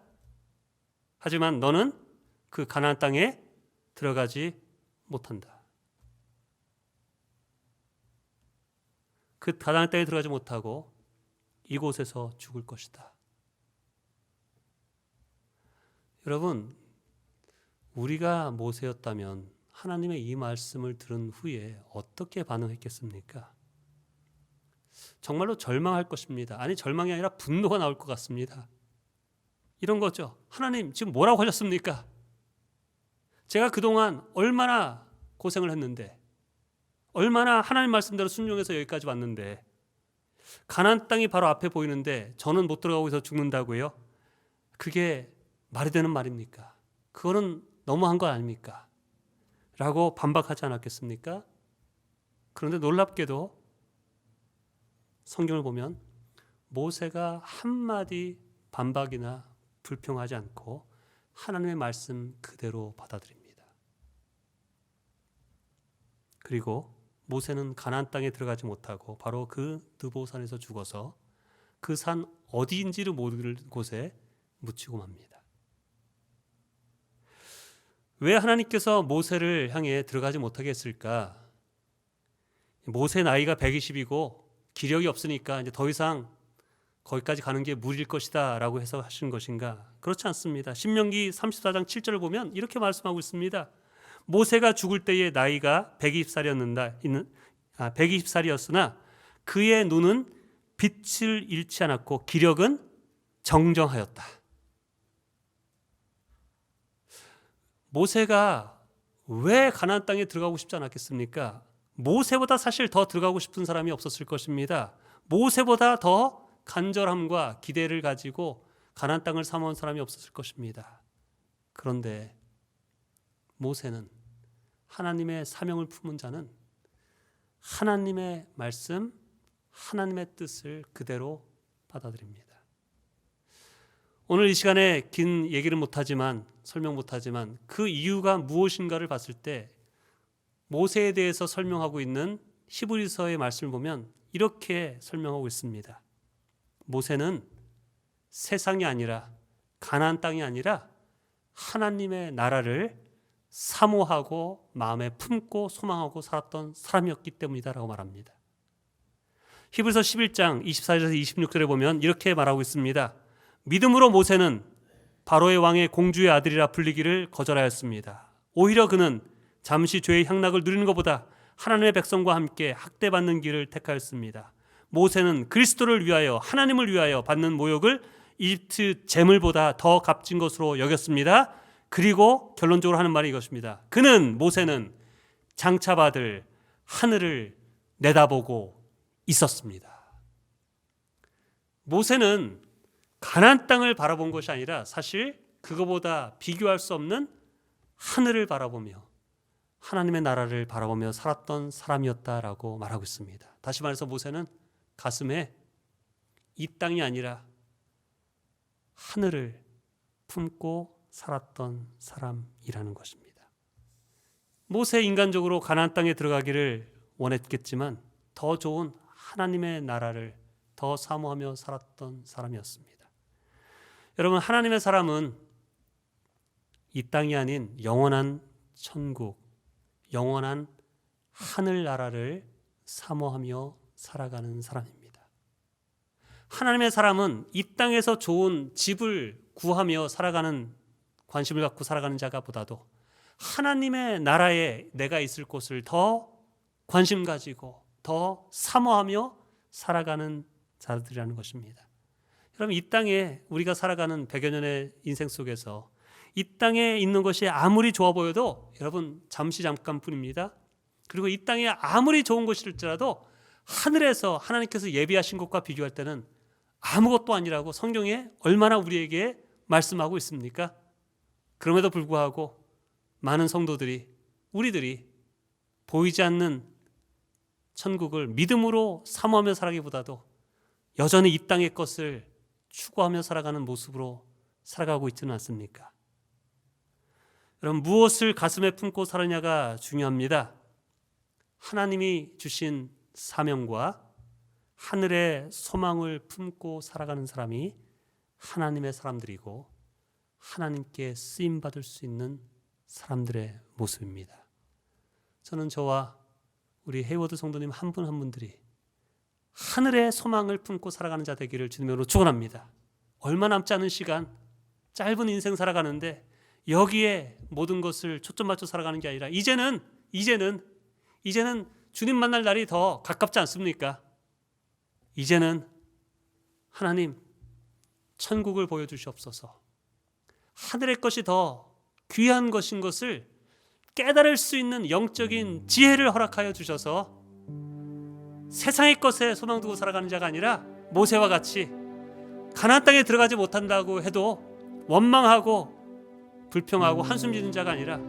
하지만 너는 그 가나안 땅에 들어가지 못한다. 그 가나안 땅에 들어가지 못하고 이곳에서 죽을 것이다. 여러분, 우리가 모세였다면 하나님의 이 말씀을 들은 후에 어떻게 반응했겠습니까? 정말로 절망할 것입니다. 아니, 절망이 아니라 분노가 나올 것 같습니다. 이런 거죠. 하나님, 지금 뭐라고 하셨습니까? 제가 그동안 얼마나 고생을 했는데, 얼마나 하나님 말씀대로 순종해서 여기까지 왔는데, 가나안 땅이 바로 앞에 보이는데 저는 못 들어가고 있어서 죽는다고요? 그게 말이 되는 말입니까? 그거는 너무한 거 아닙니까? 라고 반박하지 않았겠습니까? 그런데 놀랍게도 성경을 보면 모세가 한마디 반박이나 불평하지 않고 하나님의 말씀 그대로 받아들입니다. 그리고 모세는 가나안 땅에 들어가지 못하고 바로 그 느보산에서 죽어서 그 산 어디인지를 모를 곳에 묻히고 맙니다. 왜 하나님께서 모세를 향해 들어가지 못하게 했을까? 모세 나이가 120이고 기력이 없으니까 이제 더 이상 거기까지 가는 게 무리일 것이다 라고 해서 하신 것인가? 그렇지 않습니다. 신명기 34장 7절을 보면 이렇게 말씀하고 있습니다. 모세가 죽을 때의 나이가 120살이었으나 그의 눈은 빛을 잃지 않았고 기력은 정정하였다. 모세가 왜 가나안 땅에 들어가고 싶지 않았겠습니까? 모세보다 사실 더 들어가고 싶은 사람이 없었을 것입니다. 모세보다 더 간절함과 기대를 가지고 가나안 땅을 사모한 사람이 없었을 것입니다. 그런데 모세는 하나님의 사명을 품은 자는 하나님의 말씀, 하나님의 뜻을 그대로 받아들입니다. 오늘 이 시간에 긴 얘기를 못하지만 설명 못하지만 그 이유가 무엇인가를 봤을 때 모세에 대해서 설명하고 있는 히브리서의 말씀을 보면 이렇게 설명하고 있습니다. 모세는 세상이 아니라 가나안 땅이 아니라 하나님의 나라를 사모하고 마음에 품고 소망하고 살았던 사람이었기 때문이다라고 말합니다. 히브리서 11장 24절에서 26절에 보면 이렇게 말하고 있습니다. 믿음으로 모세는 바로의 왕의 공주의 아들이라 불리기를 거절하였습니다. 오히려 그는 잠시 죄의 향락을 누리는 것보다 하나님의 백성과 함께 학대받는 길을 택하였습니다. 모세는 그리스도를 위하여 하나님을 위하여 받는 모욕을 이집트 재물보다 더 값진 것으로 여겼습니다. 그리고 결론적으로 하는 말이 이것입니다. 모세는 장차받을 하늘을 내다보고 있었습니다. 모세는 가나안 땅을 바라본 것이 아니라 사실 그거보다 비교할 수 없는 하늘을 바라보며 하나님의 나라를 바라보며 살았던 사람이었다라고 말하고 있습니다. 다시 말해서 모세는 가슴에 이 땅이 아니라 하늘을 품고 살았던 사람이라는 것입니다. 모세 인간적으로 가나안 땅에 들어가기를 원했겠지만 더 좋은 하나님의 나라를 더 사모하며 살았던 사람이었습니다. 여러분, 하나님의 사람은 이 땅이 아닌 영원한 천국, 영원한 하늘나라를 사모하며 살아가는 사람입니다. 하나님의 사람은 이 땅에서 좋은 집을 구하며 살아가는, 관심을 갖고 살아가는 자가 보다도 하나님의 나라에 내가 있을 곳을 더 관심 가지고 더 사모하며 살아가는 자들이라는 것입니다. 여러분, 이 땅에 우리가 살아가는 100여 년의 인생 속에서 이 땅에 있는 것이 아무리 좋아 보여도 여러분 잠깐뿐입니다. 그리고 이 땅에 아무리 좋은 것일지라도 하늘에서 하나님께서 예비하신 것과 비교할 때는 아무것도 아니라고 성경에 얼마나 우리에게 말씀하고 있습니까? 그럼에도 불구하고 많은 성도들이, 우리들이 보이지 않는 천국을 믿음으로 사모하며 살아가기보다도 여전히 이 땅의 것을 추구하며 살아가는 모습으로 살아가고 있지는 않습니까? 여러분, 무엇을 가슴에 품고 살느냐가 중요합니다. 하나님이 주신 사명과 하늘의 소망을 품고 살아가는 사람이 하나님의 사람들이고 하나님께 쓰임받을 수 있는 사람들의 모습입니다. 저는 저와 우리 헤이워드 성도님 한 분 한 분들이 하늘의 소망을 품고 살아가는 자 되기를 주님으로 축원합니다. 얼마 남지 않은 시간, 짧은 인생 살아가는데 여기에 모든 것을 초점 맞춰 살아가는 게 아니라 이제는 주님 만날 날이 더 가깝지 않습니까? 이제는 하나님 천국을 보여주시옵소서. 하늘의 것이 더 귀한 것인 것을 깨달을 수 있는 영적인 지혜를 허락하여 주셔서 세상의 것에 소망 두고 살아가는 자가 아니라 모세와 같이 가나안 땅에 들어가지 못한다고 해도 원망하고 불평하고 한숨 지는 자가 아니라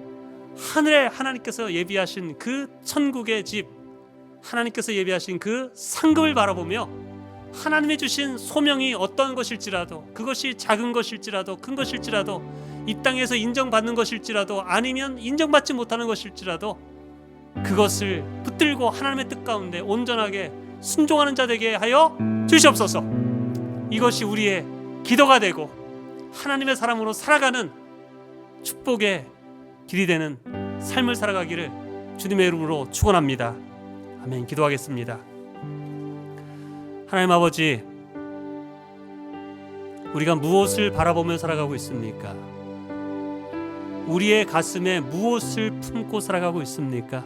하늘에 하나님께서 예비하신 그 천국의 집, 하나님께서 예비하신 그 상급을 바라보며 하나님이 주신 소명이 어떤 것일지라도, 그것이 작은 것일지라도 큰 것일지라도, 이 땅에서 인정받는 것일지라도 아니면 인정받지 못하는 것일지라도 그것을 붙들고 하나님의 뜻 가운데 온전하게 순종하는 자 되게 하여 주시옵소서. 이것이 우리의 기도가 되고 하나님의 사람으로 살아가는 축복의 길이 되는 삶을 살아가기를 주님의 이름으로 축원합니다. 아멘. 기도하겠습니다. 하나님 아버지, 우리가 무엇을 바라보며 살아가고 있습니까? 우리의 가슴에 무엇을 품고 살아가고 있습니까?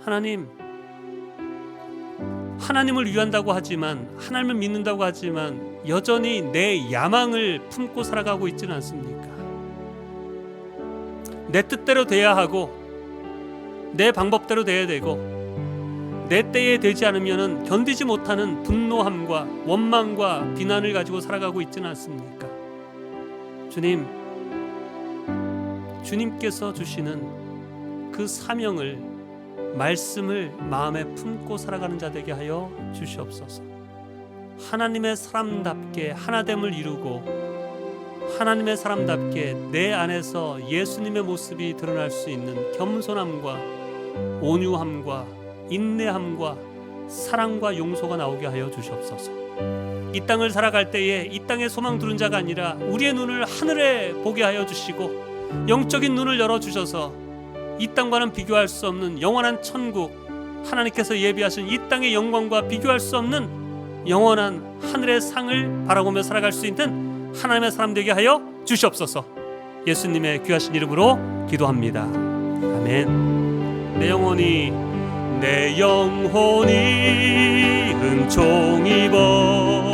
하나님을 위한다고 하지만, 하나님을 믿는다고 하지만 여전히 내 야망을 품고 살아가고 있지는 않습니까? 내 뜻대로 돼야 하고 내 방법대로 돼야 되고 내 때에 되지 않으면 견디지 못하는 분노함과 원망과 비난을 가지고 살아가고 있지는 않습니까? 주님께서 주시는 그 사명을, 말씀을 마음에 품고 살아가는 자 되게 하여 주시옵소서. 하나님의 사람답게 하나됨을 이루고 하나님의 사람답게 내 안에서 예수님의 모습이 드러날 수 있는 겸손함과 온유함과 인내함과 사랑과 용서가 나오게 하여 주시옵소서. 이 땅을 살아갈 때에 이 땅에 소망 두는 자가 아니라 우리의 눈을 하늘에 보게 하여 주시고 영적인 눈을 열어주셔서 이 땅과는 비교할 수 없는 영원한 천국, 하나님께서 예비하신 이 땅의 영광과 비교할 수 없는 영원한 하늘의 상을 바라보며 살아갈 수 있는 하나님의 사람 되게 하여 주시옵소서. 예수님의 귀하신 이름으로 기도합니다. 아멘. 내 영혼이 은총 입어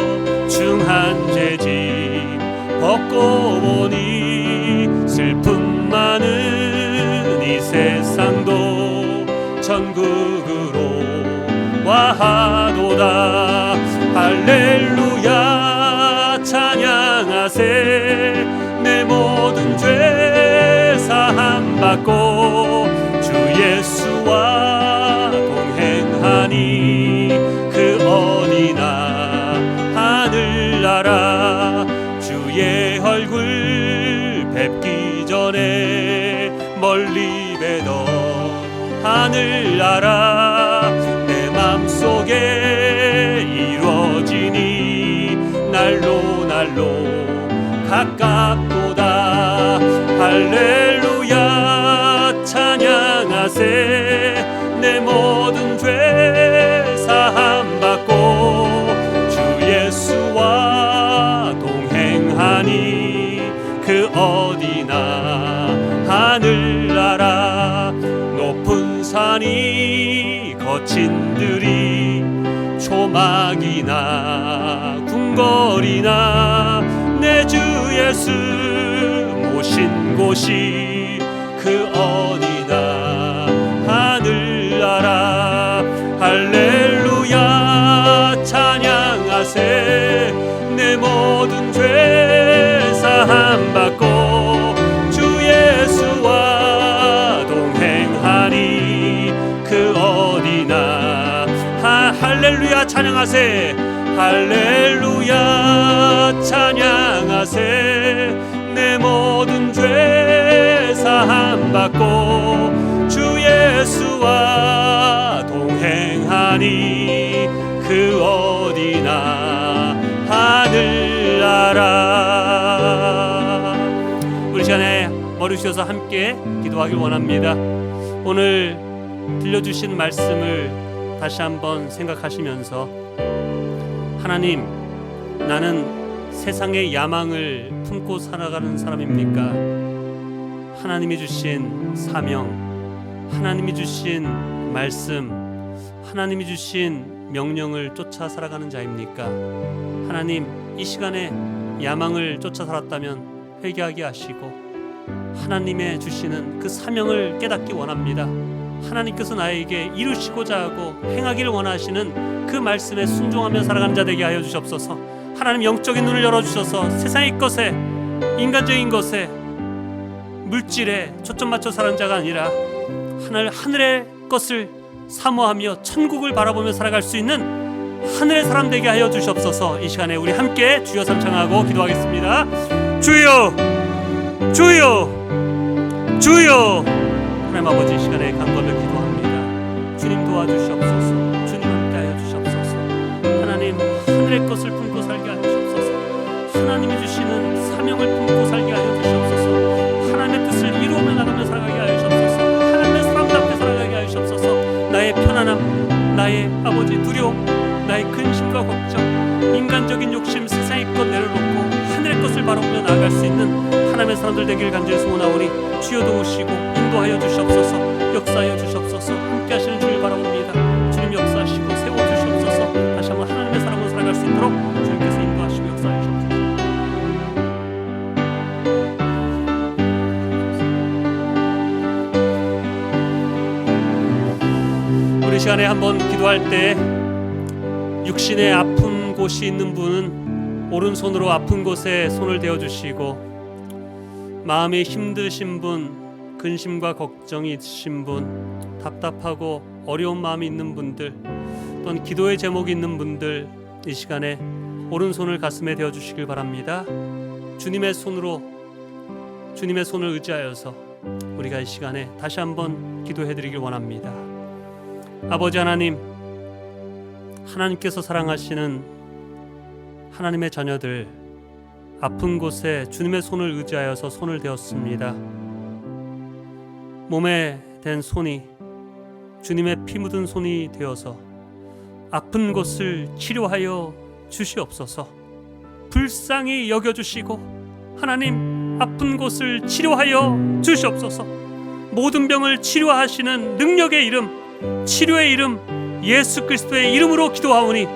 주 중한 죄짐 벗고 보니 슬픔 많은 이 세상도 천국으로 와하도다. 할렐루야 찬양하세. 내 모든 죄 사함 받고 주 예수와 동행하니 그 어디나 하늘나라. 주의 얼굴 뵙기 전에 멀리 뵈던 하늘나라 내 맘속에 이루어지니 날로 가깝도다. 할렐루야 찬양하세. 내 모든 죄 사함 받고 주 예수와 동행하니 그 어디나 하늘나라. 높은 산이 거친 들이 초막이나 궁궐이나 내 주 예수 모신 곳이 그 어디나 하늘나라. 할렐루야 찬양하세. 내 모든 죄 사함 받고 주 예수와 동행하니 그 어디나 할렐루야 찬양하세. 할렐루야 찬양하세. 내 모든 죄 사함 받고 주 예수와 동행하니 그 어디나 하늘나라. 우리 시간에 머리 숙여서 함께 기도하길 원합니다. 오늘 들려주신 말씀을 다시 한번 생각하시면서 하나님, 나는 세상의 야망을 품고 살아가는 사람입니까? 하나님이 주신 사명, 하나님이 주신 말씀, 하나님이 주신 명령을 쫓아 살아가는 자입니까? 하나님, 이 시간에 야망을 쫓아 살았다면 회개하게 하시고 하나님의 주시는 그 사명을 깨닫기 원합니다. 하나님께서 나에게 이루시고자 하고 행하기를 원하시는 그 말씀에 순종하며 살아가는 자 되게 하여 주시옵소서. 하나님, 영적인 눈을 열어주셔서 세상의 것에, 인간적인 것에, 물질에 초점 맞춰 사는 자가 아니라 하늘의 것을 사모하며 천국을 바라보며 살아갈 수 있는 하늘의 사람 되게 하여 주시옵소서. 이 시간에 우리 함께 주여 삼창하고 기도하겠습니다. 주여, 주여, 주여. 하나님 아버지, 이 시간에 간구하며 기도합니다. 주님 도와주시옵소서. 주님 함께하여 주시옵소서. 하나님, 하늘의 것을 품고 살게 하여 주시옵소서. 하나님이 주시는 사명을 품고 살게 하여 주시옵소서. 하나님의 뜻을 이루어며 나가며 살아가게 하여 주시옵소서. 하나님의 사람답게 살아가게 하여 주시옵소서. 나의 편안함, 나의 아버지 두려움, 나의 근심과 걱정, 인간적인 욕심, 세상의 것 내려놓고 하늘의 것을 바라보며 나아갈 수 있는 하나님의 사람들 되길 간절히 소원하오니 주여 도우시고 인도하여 주시옵소서. 역사하여 주시옵소서. 함께 하시는 주를 바라봅니다. 주님 역사하시고 세워주시옵소서. 다시 한번 하나님의 사람으로 살아갈 수 있도록 주님께서 인도하시고 역사하여 주시옵소서. 우리 시간에 한번 기도할 때 육신의 아픈 곳이 있는 분은 오른손으로 아픈 곳에 손을 대어주시고, 마음이 힘드신 분, 근심과 걱정이 있으신 분, 답답하고 어려운 마음이 있는 분들, 또는 기도의 제목이 있는 분들, 이 시간에 오른손을 가슴에 대어주시길 바랍니다. 주님의 손을 의지하여서 우리가 이 시간에 다시 한번 기도해드리길 원합니다. 아버지 하나님, 하나님께서 사랑하시는 하나님의 자녀들, 아픈 곳에 주님의 손을 의지하여서 손을 대었습니다. 몸에 댄 손이 주님의 피 묻은 손이 되어서 아픈 곳을 치료하여 주시옵소서. 불쌍히 여겨주시고 하나님, 아픈 곳을 치료하여 주시옵소서. 모든 병을 치료하시는 능력의 이름, 치료의 이름, 예수 그리스도의 이름으로 기도하오니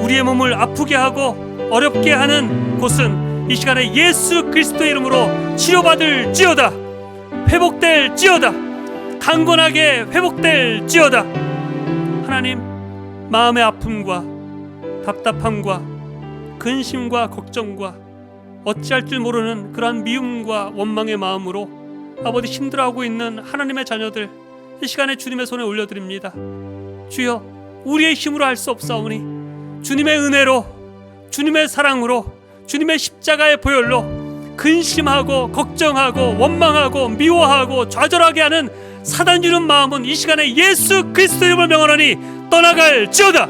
우리의 몸을 아프게 하고 어렵게 하는 곳은 이 시간에 예수 그리스도의 이름으로 치료받을지어다. 회복될지어다. 강건하게 회복될지어다. 하나님, 마음의 아픔과 답답함과 근심과 걱정과 어찌할 줄 모르는 그러한 미움과 원망의 마음으로 아버지 힘들어하고 있는 하나님의 자녀들, 이 시간에 주님의 손에 올려드립니다. 주여, 우리의 힘으로 할 수 없사오니 주님의 은혜로, 주님의 사랑으로, 주님의 십자가의 보혈로 근심하고 걱정하고 원망하고 미워하고 좌절하게 하는 사단 주는 마음은 이 시간에 예수 그리스도 이름을 명하노니 떠나갈지어다.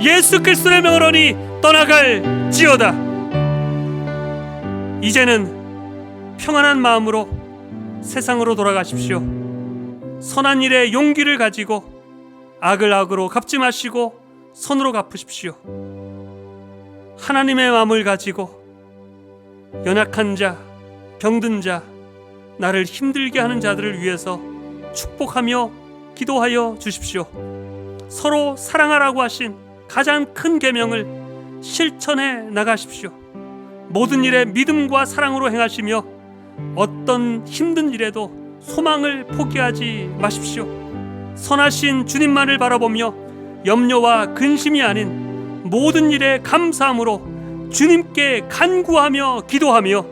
예수 그리스도의 명하노니 떠나갈지어다. 이제는 평안한 마음으로 세상으로 돌아가십시오. 선한 일에 용기를 가지고 악을 악으로 갚지 마시고 선으로 갚으십시오. 하나님의 마음을 가지고 연약한 자, 병든 자, 나를 힘들게 하는 자들을 위해서 축복하며 기도하여 주십시오. 서로 사랑하라고 하신 가장 큰 계명을 실천해 나가십시오. 모든 일에 믿음과 사랑으로 행하시며 어떤 힘든 일에도 소망을 포기하지 마십시오. 선하신 주님만을 바라보며 염려와 근심이 아닌 모든 일에 감사함으로 주님께 간구하며 기도하며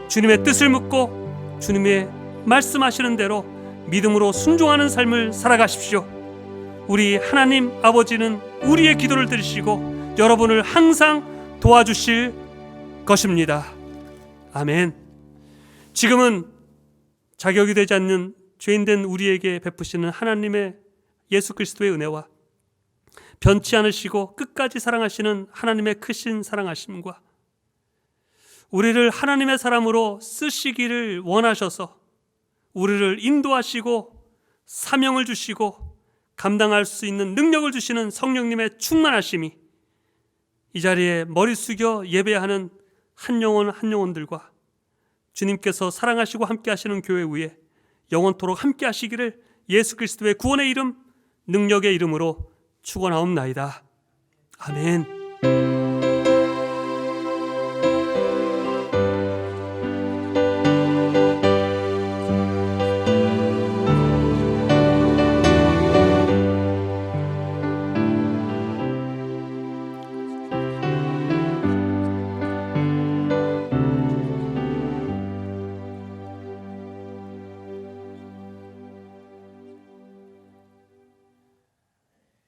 주님의 뜻을 묻고 주님의 말씀하시는 대로 믿음으로 순종하는 삶을 살아가십시오. 우리 하나님 아버지는 우리의 기도를 들으시고 여러분을 항상 도와주실 것입니다. 아멘. 지금은 자격이 되지 않는 죄인된 우리에게 베푸시는 하나님의 예수 그리스도의 은혜와 변치 않으시고 끝까지 사랑하시는 하나님의 크신 사랑하심과 우리를 하나님의 사람으로 쓰시기를 원하셔서 우리를 인도하시고 사명을 주시고 감당할 수 있는 능력을 주시는 성령님의 충만하심이 이 자리에 머리 숙여 예배하는 한 영혼 한 영혼들과 주님께서 사랑하시고 함께 하시는 교회 위에 영원토록 함께 하시기를 예수 그리스도의 구원의 이름 능력의 이름으로 축원하옵나이다. 아멘.